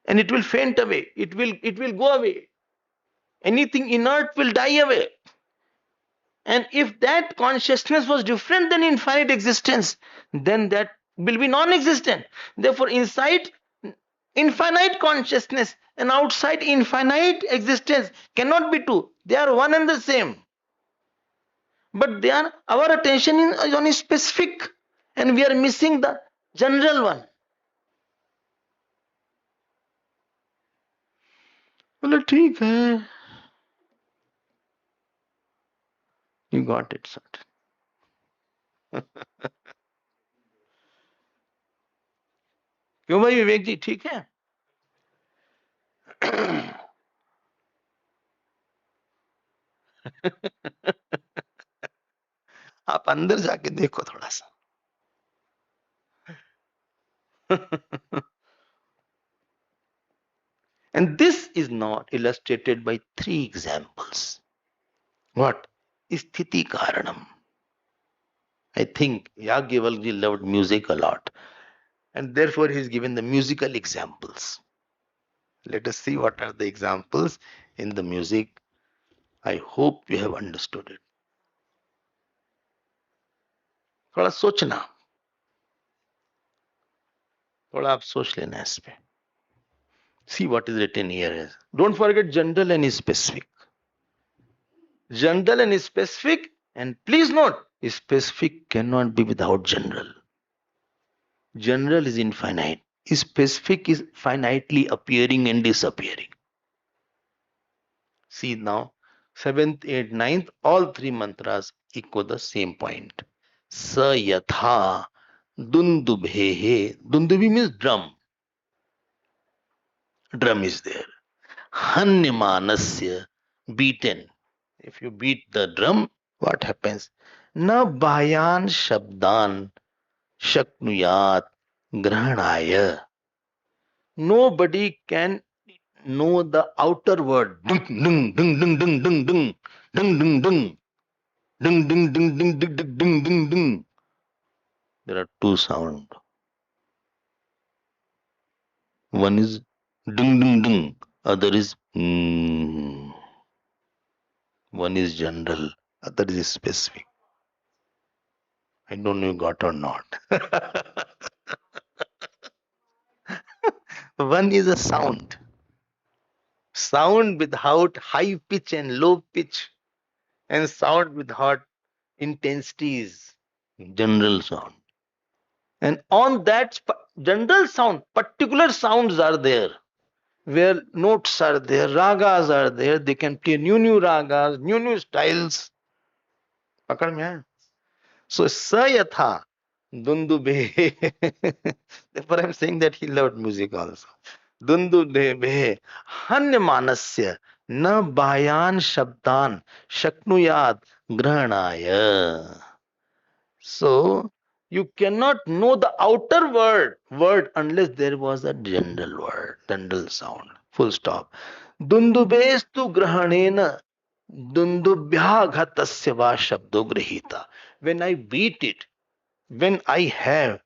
Speaker 1: and it will faint away. It will go away. Anything inert will die away. And if that consciousness was different than infinite existence, then that will be non-existent. Therefore, inside infinite consciousness and outside infinite existence cannot be two. They are one and the same. But they are, our attention is on a specific and we are missing the general one. बोले ठीक है, you got it sorted. क्यों भाई विवेक जी, ठीक है? आप अंदर जाके देखो थोड़ा सा। And this is not illustrated by 3 examples. What? Sthiti Karanam. I think Yagyavalji loved music a lot, and therefore he's given the musical examples. Let us see what are the examples in the music. I hope you have understood it. थोड़ा सोचना, थोड़ा आप सोच लेना इस पे. See what is written here. Don't forget general and specific. General and specific, and please note, specific cannot be without general. General is infinite. Specific is finitely appearing and disappearing. See now, 7th, 8th, 9th, all 3 mantras echo the same point. Sa yatha dundubhehe. Dundubi means drum. Drum is there. Hanyamanasya, beaten. If you beat the drum, what happens? Na bayan shabdan shaknuyat grahanaya. Nobody can know the outer word. Dung, dung, dung, dung, dung, dung, dung, dung, dung, dung, dung, dung, dung, dung, dung, dung, dung, dung, dung. There are 2 sounds. One is dung, dung, dung. Other is One is general. Other is specific. I don't know you got or not. One is a sound. Sound without high pitch and low pitch, and sound without intensities. General sound. And on that general sound, particular sounds are there, where notes are there, ragas are there. They can play new ragas, new styles. पकड़ में है? So Sayatha Dundube. Therefore I'm saying that he loved music also. Dundube Hanyamanasya na bayan shabdan shaknuyat grahanaya. So you cannot know the outer word unless there was a general word, general sound. Full stop. Dundubestu grahanena dundubhyaghtasya va shabdo grihita. When I beat it, when I have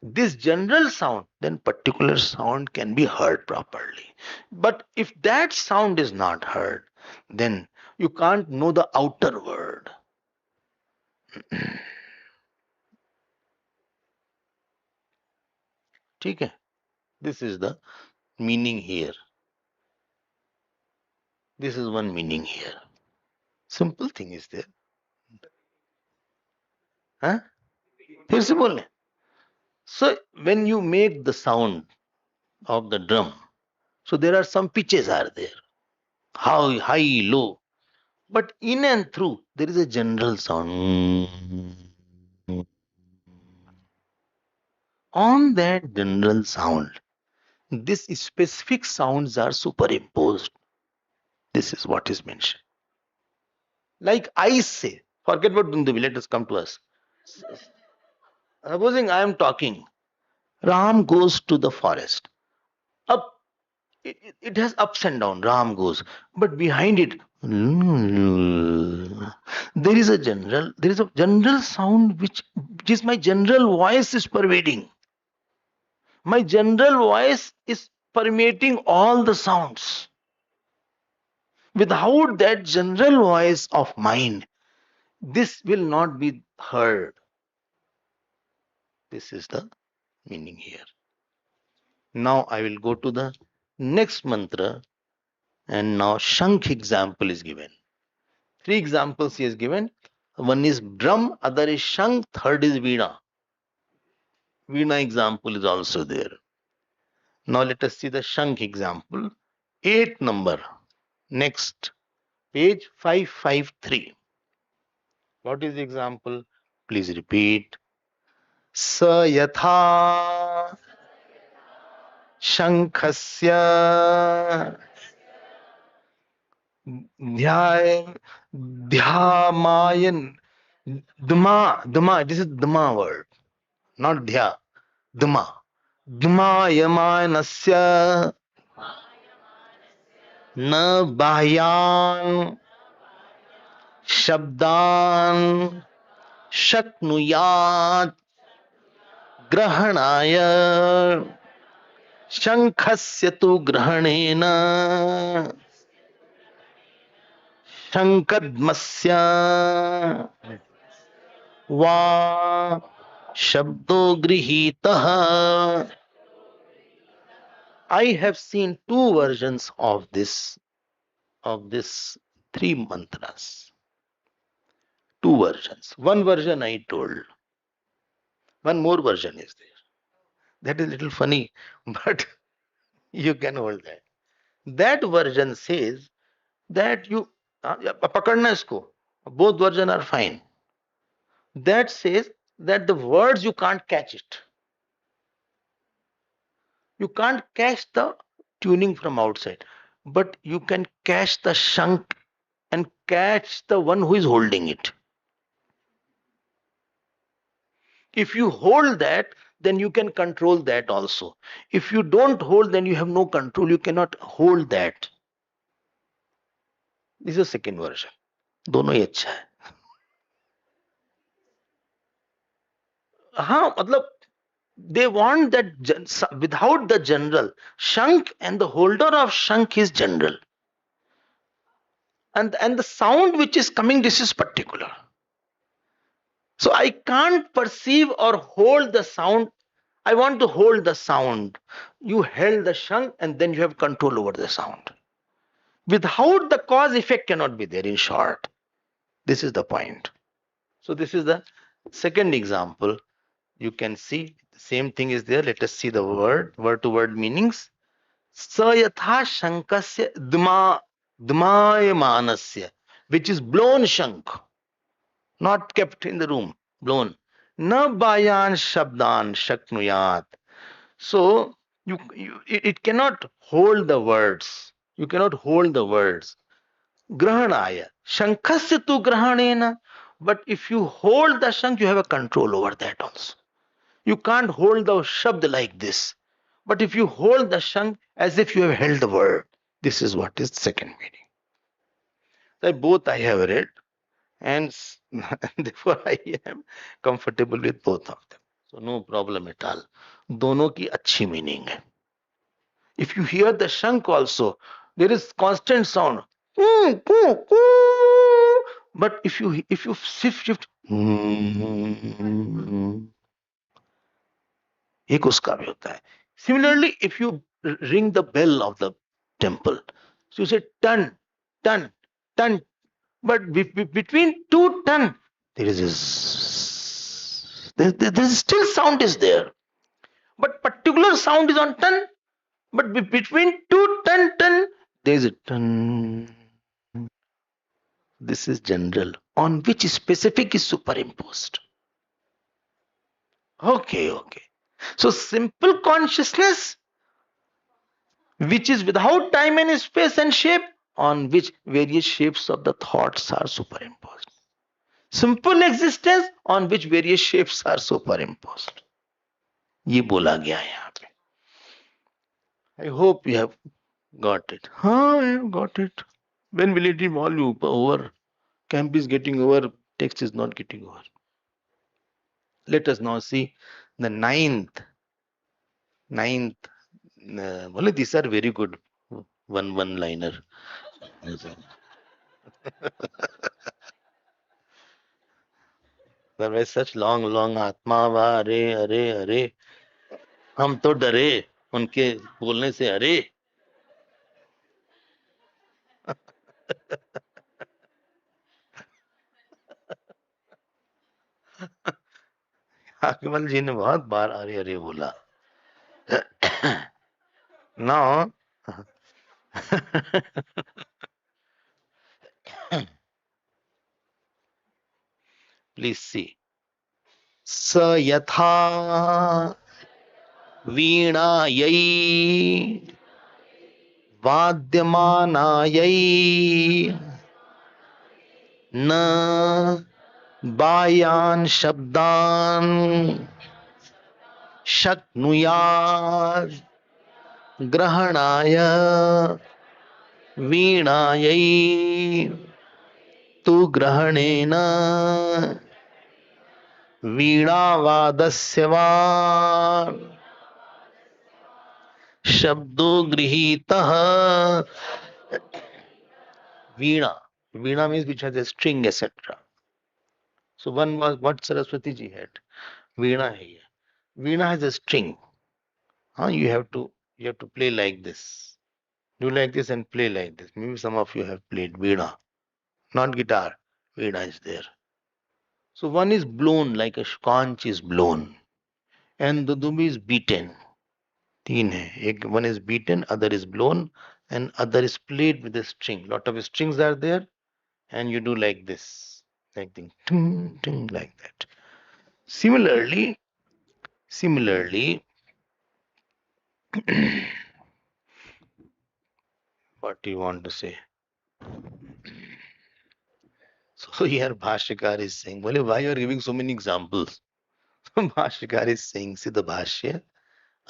Speaker 1: this general sound, then particular sound can be heard properly. But if that sound is not heard, then you can't know the outer word. ठीक है? This is the meaning here. This is one meaning here. Simple thing is there. Huh? फिर से बोले. So when you make the sound of the drum, so there are some pitches are there. High, low. But in and through, there is a general sound. On that general sound, these specific sounds are superimposed. This is what is mentioned. Like I say, forget about Dundubi, let us come to us. Supposing I am talking, Ram goes to the forest. Up, it has ups and downs. Ram goes, but behind it, there is a general sound which is my general voice is pervading. My general voice is permeating all the sounds. Without that general voice of mine, this will not be heard. This is the meaning here. Now I will go to the next mantra, and now Shankh example is given. 3 examples he is given. One is drum, other is Shankh, third is Veena. Veena example is also there. Now let us see the Shankh example. 8th number. Next page 553. What is the example? Please repeat. Sa yatha Shankhasya Dhyaय Dhyamayan Dma. This is Dma word, not Dhya. Dma. Dmayamanasya Na Bahyan Shabdan Shaknuyat Grahanaya Shankhasya tu Grahanena Shankadmasya Va Shabdo Grihitah. I have seen two versions of this three mantras. Two versions. One version I told. One more version is there. That is a little funny, but you can hold that. That version says that you pakadna isko. Both versions are fine. That says that the words you can't catch it. You can't catch the tuning from outside, but you can catch the shank and catch the one who is holding it. If you hold that, then you can control that also. If you don't hold, then you have no control. You cannot hold that. This is the second version. दोनों ही अच्छा है. हाँ मतलब they want that without the general. Shank and the holder of shank is general. And the sound which is coming, this is particular. So I can't perceive or hold the sound. I want to hold the sound. You held the shank and then you have control over the sound. Without the cause, effect cannot be there, in short. This is the point. So this is the second example. You can see the same thing is there. Let us see the word to word meanings. Sayatha shankasya dmayamanasya, which is blown shank, not kept in the room, blown. Na bayan shabdan shaknuyat. So it cannot hold the words. You cannot hold the words. Grahanaya. Shankhasya tu grahanena. But if you hold the shank, you have a control over that also. You can't hold the shabd like this. But if you hold the shank as if you have held the word, this is what is second meaning. So both I have read, and therefore I am comfortable with both of them. So no problem at all. दोनों की अच्छी meaning है. If you hear the shank also, there is constant sound. But if you shift, एक उसका भी होता है. Similarly, if you ring the bell of the temple, so you say ton, ton, ton, but between two ton, there is this. There is still sound is there, but particular sound is on ton. But between two ton, there is a ton. This is general, on which specific is superimposed. Okay. So simple consciousness, which is without time and space and shape, on which various shapes of the thoughts are superimposed. Simple existence on which various shapes are superimposed. ये बोला गया है यहाँ पे. I hope you have got it. हाँ, I have got it. When will it evolve over? Camp is getting over. Text is not getting over. Let us now see the ninth. Well, these are very good one liner. There was such long आत्मा वा अरे अरे अरे हम तो डरे उनके बोलने से अरे. अकमल जी ने बहुत बार अरे अरे बोला. Now please see. स यथा वीणायै वाद्यमानायै न बाह्यान् शब्दान् शक्नुयात् ग्रहणाय वीणायै तु ग्रहणेन वीणावादस्य वा शब्दो गृहीतः. Veena. Veena means which has a string, etc. So one was what Saraswati ji had. Veena hai. Veena has a string. Huh? You have to play like this. Do like this and play like this. Maybe some of you have played Veena. Not guitar. Veena is there. So one is blown like a conch is blown. And the dumbi is beaten. तीन है एक one is beaten, other is blown, and other is played with a string. Lot of strings are there, and you do like this, like thing, ting, ting, like that. Similarly, what do you want to say? So here Bhashyakar is saying, well, why you are giving so many examples? So Bhashyakar is saying, see the Bhashya,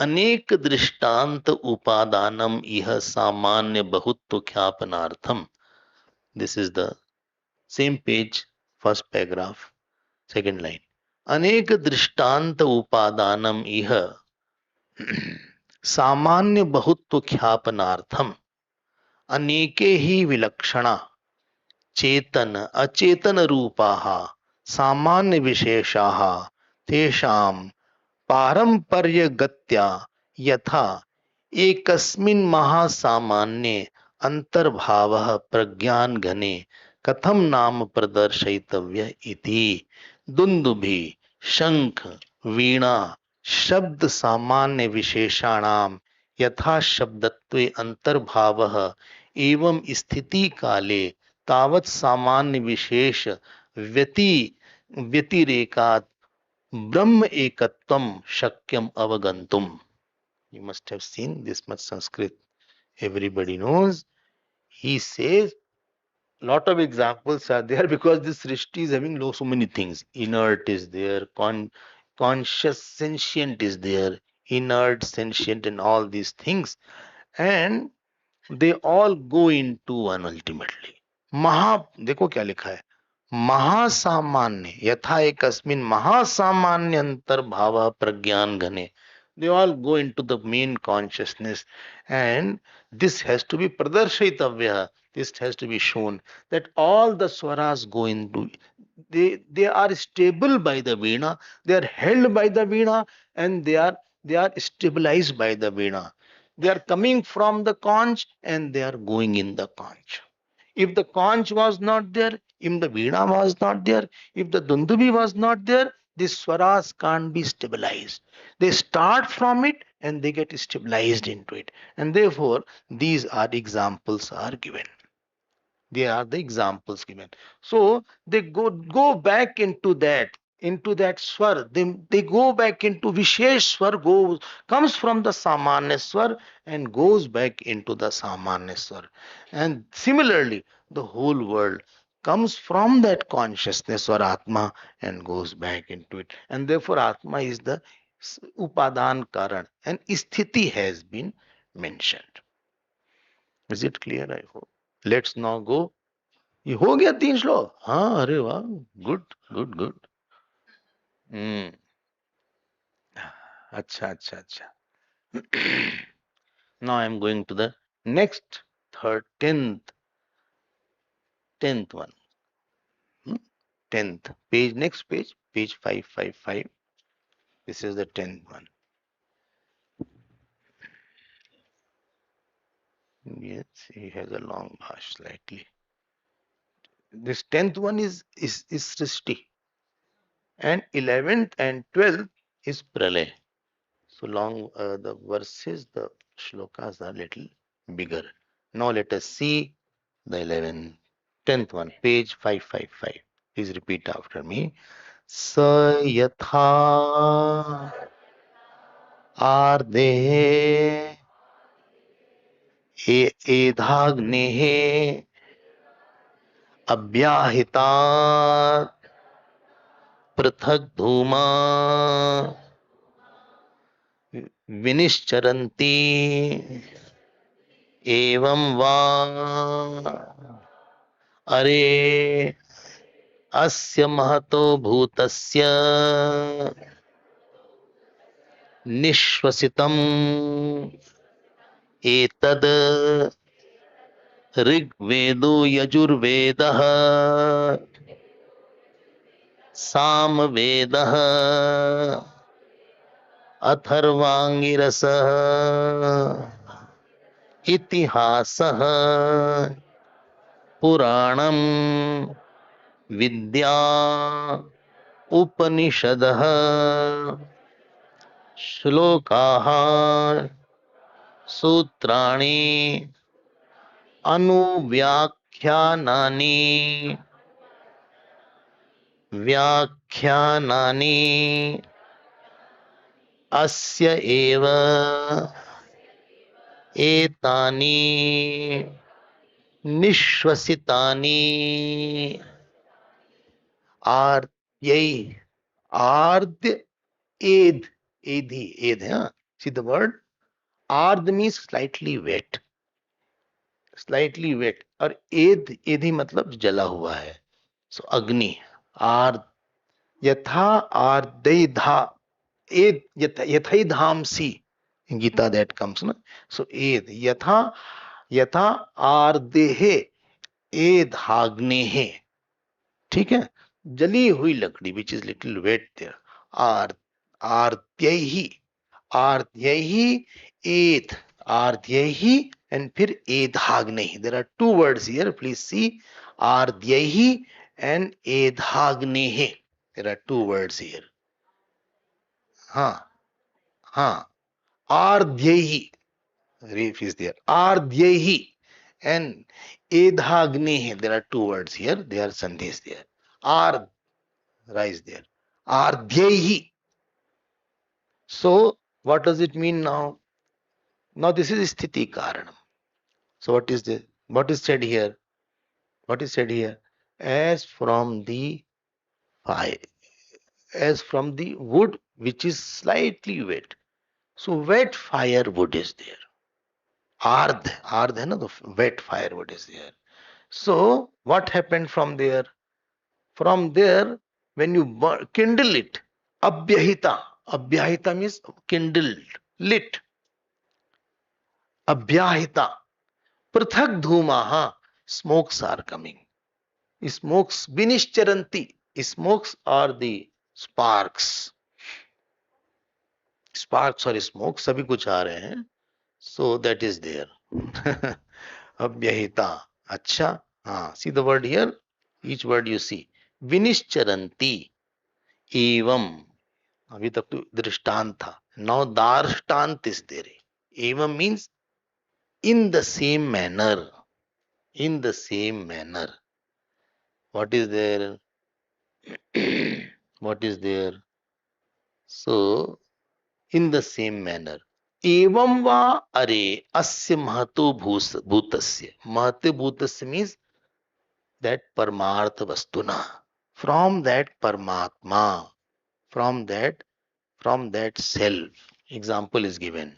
Speaker 1: अनेक दृष्टांत उपादानम इह सामान्य बहुत्व ख्यापनार्थम. This is the same page, first paragraph, second line. अनेक दृष्टांत उपादानम इह सामान्य बहुत्व ख्यापनार्थम अनेके ही विलक्षणा चेतन अचेतन रूपाः सामान्य विशेषाः तेषां पारंपर्यगत्या यथा एकस्मिन् महासामान्ये अंतर्भावः प्रज्ञान घने कथम नाम प्रदर्शयितव्य इति. दुंदुभि शंख वीणा शब्द सामान्य विशेषाणाम यथा शब्दत्वे अंतर्भावः एवं स्थिति काले तावत् सामान्य विशेष व्यति व्यतिरेकात् ब्रह्म एकत्वम शक्यम अवगंतुम. You must have seen this much Sanskrit. Everybody knows. He says lot of examples are there because this Srishti is having so many things. Inert is there, conscious sentient is there, inert, sentient, and all these things. And they all go into one ultimately. महा देखो क्या लिखा है, महासामान्य यथा एकस्मिन् महासामान्य अंतर्भाव प्रज्ञान घने. They all go into the main consciousness, and this has to be pradarshitavya. This has to be shown that all the swaras go into. They are stable by the veena. They are held by the veena, and they are stabilized by the veena. They are coming from the conch and they are going in the conch. If the conch was not there, if the veena was not there, if the dundubi was not there, these swaras can't be stabilized. They start from it and they get stabilized into it. And therefore, these are examples are given. They are the examples given. So they go back into that swar. They go back into Vishesh swar, comes from the Samanya swar and goes back into the Samanya swar. And similarly, the whole world comes from that consciousness or Atma and goes back into it. And therefore, Atma is the Upadan Karan. And Sthiti has been mentioned. Is it clear? I hope. Let's now go. ये हो गया 3 श्लोक. हाँ, अरे वाह, good good good. अच्छा अच्छा अच्छा. Now I am going to the next third 10th one. 10th page, next page 555. This is the 10th one. Yes, he has a long bhash slightly. This 10th one is Srishti, and 11th and 12th is Pralay. So long, the verses, the shlokas are little bigger. Now let us see the 11th, 10th one, page 555. Please repeat after me. Sa yatha आर्देः एधाग्नेः अव्याहितात् पृथक् धूमा विनिश्चरन्ति एवं वा अरे अस्य महतो भूतस्य निश्वसितम् एतद् ऋग्वेदो यजुर्वेदः सामवेदः अथर्वाङ्गिरसः इतिहासः पुराणम् विद्या उपनिषदः श्लोकाः सूत्राणि अनुव्याख्यानानि व्याख्यानानि अस्य एव एतानि निश्वसितानि आर्यै आर्द्य एध एधि एध see the word ard means slightly wet और एध एधि मतलब जला हुआ है so अग्नि आर्द यथा आर्दैधा एध यथैधांसी Gita that comes na so एध यथा आर्देहे एधाग्नेहे ठीक है जली हुई लकड़ी which is little wet there are आर्त्यैहि आर्त्यैहि एध आर्त्यैहि एंड फिर एधाग्नेहि there are two words here please see आर्त्यैहि एंड एधाग्नेहि there are two words here हाँ हाँ आर्ध्यैहि reef is there आर्ध्यैहि and edhagnehi there are two words here they are sandhis there ard rise there ardhyaihi so what does it mean now this is sthiti karanam so what is said here as from the fire as from the wood which is slightly wet so wet firewood is there ard hai na the wet firewood is there so what happened from there when you kindle it abhyahita means kindled lit abhyahita prithak dhumaha smokes are coming smokes vinishcharanti smokes are the sparks और smoke सभी कुछ आ रहे हैं so that is there अव्यहिता अच्छा हाँ see the word here each word you see विनिश्चरन्ति एवं अभी तक तो दृष्टांत था now दार्ष्टान्त is there एवं means in the same manner what is there what is there so in the same manner एवं वा अरे अस्य Mahato भूतस्य Mahato भूतस्य means that parmartha vastuna from that paramatma from that self example is given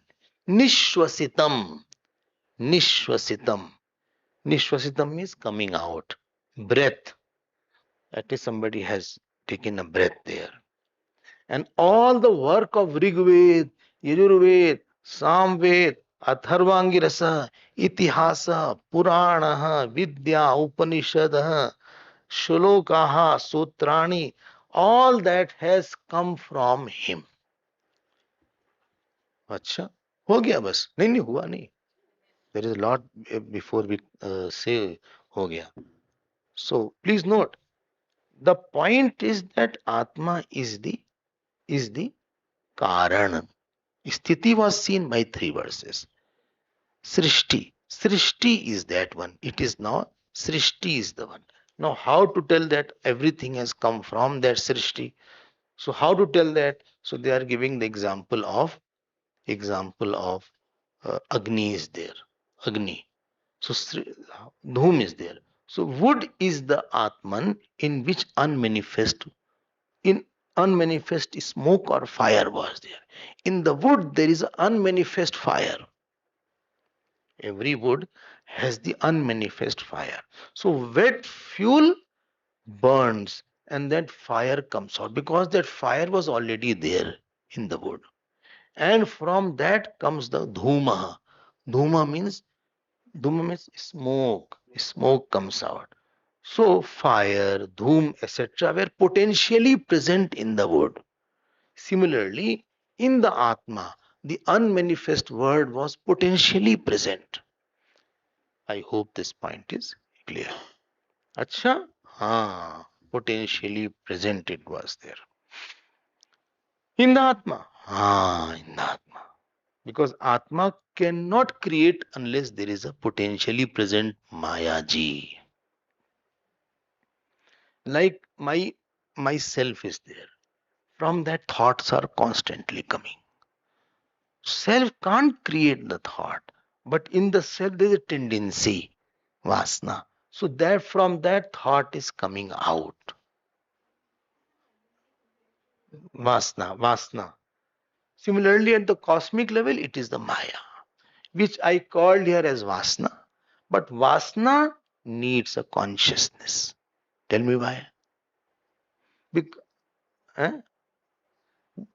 Speaker 1: nishwasitam nishwasitam nishwasitam means coming out breath that is somebody has taken a breath there and all the work of Rigved, Yajurved, Samved, Atharvangirasa, Itihasa, Purana, Vidya, Upanishad, Shlokaha, Sutrani, all that has come from him. अच्छा हो गया बस नहीं हुआ नहीं there is a lot before we say हो गया so please note the point is that Atma is the Karan. Sthiti was seen by 3 verses. Srishti. Srishti is that one. It is now Srishti is the one. Now how to tell that everything has come from that Srishti? So how to tell that? So they are giving the example of Example of Agni is there. Agni. So Dhum is there. So wood is the Atman in which unmanifest smoke or fire was there. In the wood there is unmanifest fire. Every wood has the unmanifest fire. So wet fuel burns and that fire comes out because that fire was already there in the wood. And from that comes the dhuma. Dhuma means smoke. Smoke comes out. So fire, dhoom, etc. were potentially present in the wood. Similarly, in the Atma, the unmanifest word was potentially present. I hope this point is clear. Acha? Potentially present it was there. In the Atma? In the Atma. Because Atma cannot create unless there is a potentially present Mayaji. Like myself is there. From that thoughts are constantly coming. Self can't create the thought, but in the self there is a tendency, vasana. So that from that thought is coming out. Vasana. Similarly, at the cosmic level, it is the Maya, which I called here as Vasana. But Vasana needs a consciousness. Tell me why? Bec- eh?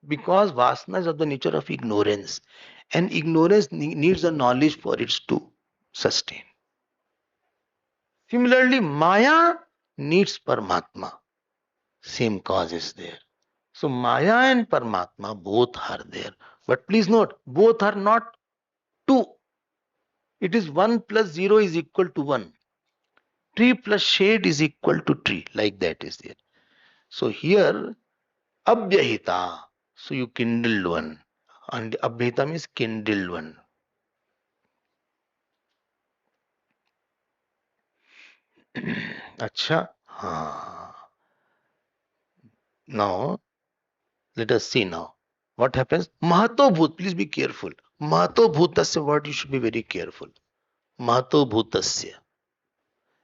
Speaker 1: Because Vasana is of the nature of ignorance, and ignorance needs a knowledge for it to sustain. Similarly, Maya needs Paramatma. Same cause is there. So Maya and Paramatma both are there. But please note, both are not two. It is 1 plus 0 is equal to 1. Tree plus shade is equal to tree. Like that is there. So here, Abhyahita. So you kindled one. And Abhyahita means kindled one. Acha. Now, let us see now. What happens? Mahato Bhut. Please be careful. Mahato Bhutasya word you should be very careful. Mahato Bhutasya.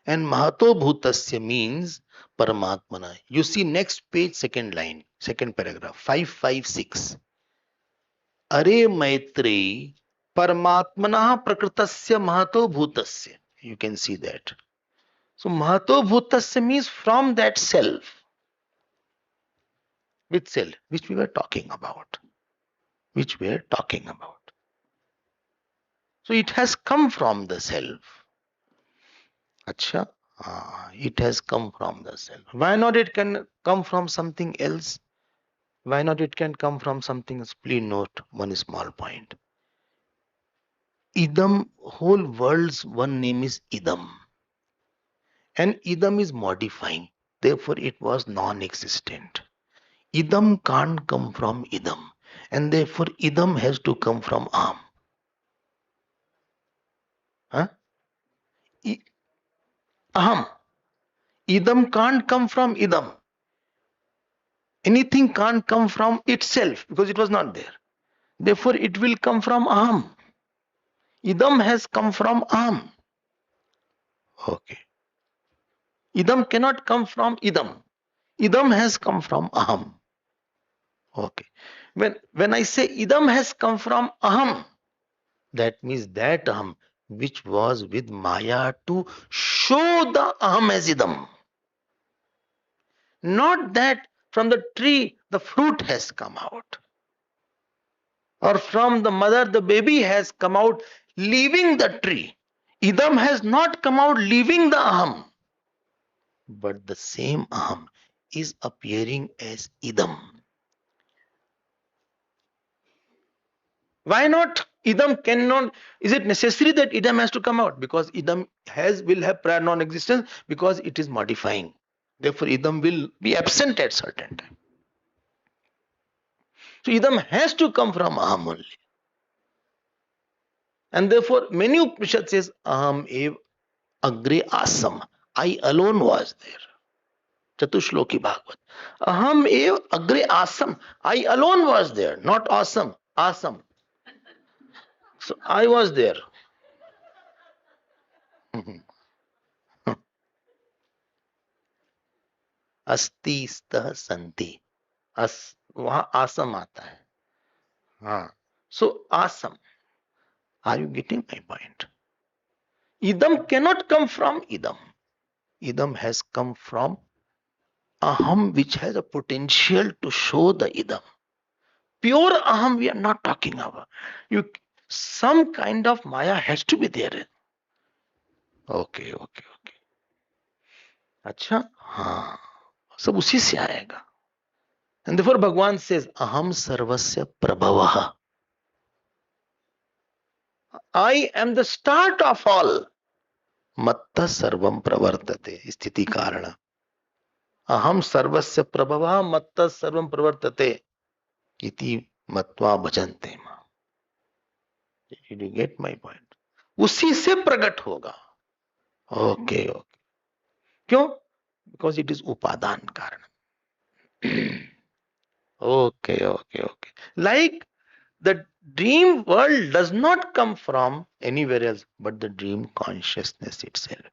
Speaker 1: And Mahato Bhutasya means Paramatmana. You see next page, second line, second paragraph, 556. Are Maitreyi Paramatmana Prakritasya Mahato Bhutasya. You can see that. So Mahato Bhutasya means from that self. Which self? Which we were talking about. So it has come from the self. Acha. It has come from the self. Why not it can come from something else? Why not it can come from something else? Please note one small point. Idam, whole world's one name is Idam. And Idam is modifying. Therefore, it was non-existent. Idam can't come from Idam. And therefore, Idam has to come from Am. Huh? Aham. Idam can't come from Idam. Anything can't come from itself because it was not there. Therefore, it will come from Aham. Idam has come from Aham. Okay. Idam cannot come from Idam. Idam has come from Aham. Okay. When I say Idam has come from Aham, that means that Aham which was with Maya to show the Aham as Idam. Not that from the tree the fruit has come out. Or from the mother the baby has come out leaving the tree. Idam has not come out leaving the Aham. But the same Aham is appearing as Idam. Why not? Idam cannot. Is it necessary that Idam has to come out? Because Idam will have prior non-existence because it is modifying. Therefore, Idam will be absent at certain time. So Idam has to come from Aham only. And therefore, many Upanishad says Aham ev agre asam. I alone was there. Chatushloki Bhagavad. Aham ev agre asam. I alone was there, not awesome. Asam. So I was there. अस्ति स्तः संति, अस वहां आसम आता है. हाँ. So asam. Are you getting my point? Idam cannot come from idam. Idam has come from aham, which has a potential to show the idam. Pure aham we are not talking about. You, some kind of maya has to be there. Okay, okay, okay. अच्छा, हाँ, सब उसी से आएगा. And therefore Bhagwan says aham sarvasya prabhavah. I am the start of all. Matta sarvam pravartate, स्थिति कारण. अहम सर्वस्य प्रभवः मत्तः सर्वं प्रवर्तते इति मत्वा भजन्ते मां. Did you get my point? उसी से प्रकट होगा. Okay okay. क्यों? बिकॉज इट इज उपादान कारण. Okay okay okay. Like the dream world does not come from anywhere else but the dream consciousness itself.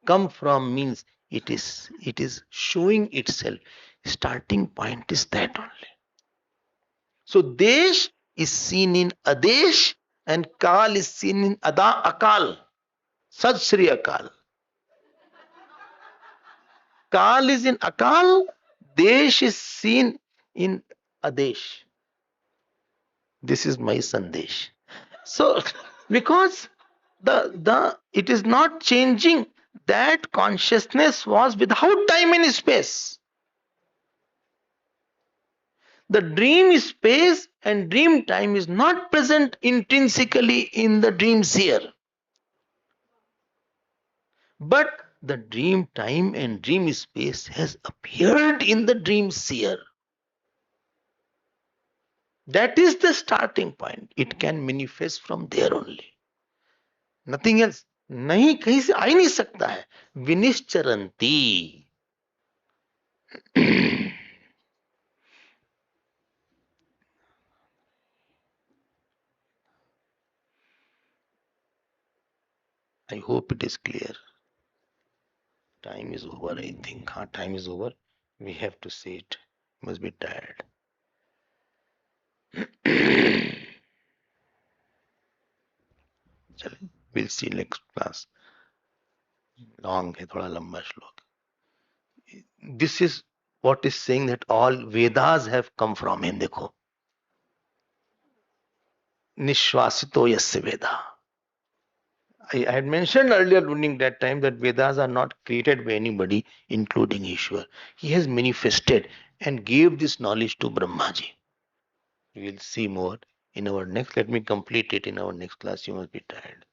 Speaker 1: Come from means it is showing itself. Starting point is that only. So desh is seen in adesh and kal is seen in ada akal. Sat Sri Akal. Kal is in akal, desh is seen in adesh. This is my sandesh. So because the it is not changing, that consciousness was without time and space. The dream space and dream time is not present intrinsically in the dream seer, but the dream time and dream space has appeared in the dream seer. That is the starting point. It can manifest from there only. Nothing else. नहीं, कहीं से आ ही नहीं सकता है. विनिश्चरंती. I hope it is clear. Time is over, I think. हाँ, time is over. We have to see it. Must be tired. चलिए, we'll see next class. Long है, थोड़ा लंबा श्लोक. This is what is saying that all Vedas have come from him. देखो, निश्वासितो यस्य वेदा. I had mentioned earlier during that time that Vedas are not created by anybody, including Ishwar. He has manifested and gave this knowledge to Brahmaji. We will see more in our next. Let me complete it in our next class. You must be tired.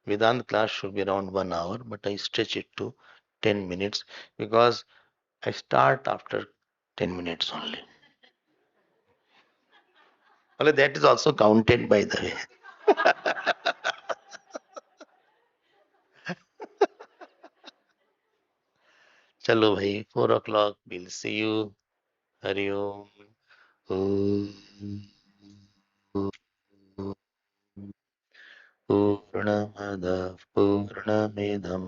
Speaker 1: Vedanta class should be around 1 hour, but I stretch it to 10 minutes because I start after 10 minutes only. Well, that is also counted, by the way. Chalo bhai, 4 o'clock. We'll see you. Hari Om. Om. पूर्णमदः पूर्णमिदं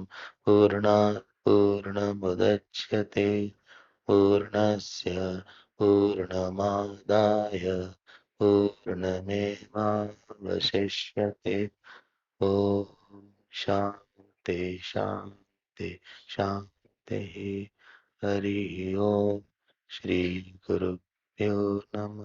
Speaker 1: पूर्णात् पूर्णमुदच्यते पूर्णस्य पूर्णमादाय पूर्णमेवावशिष्यते. ॐ शान्ति शान्ति शान्तिः. हरि ओम. श्री गुरुभ्यो नमः.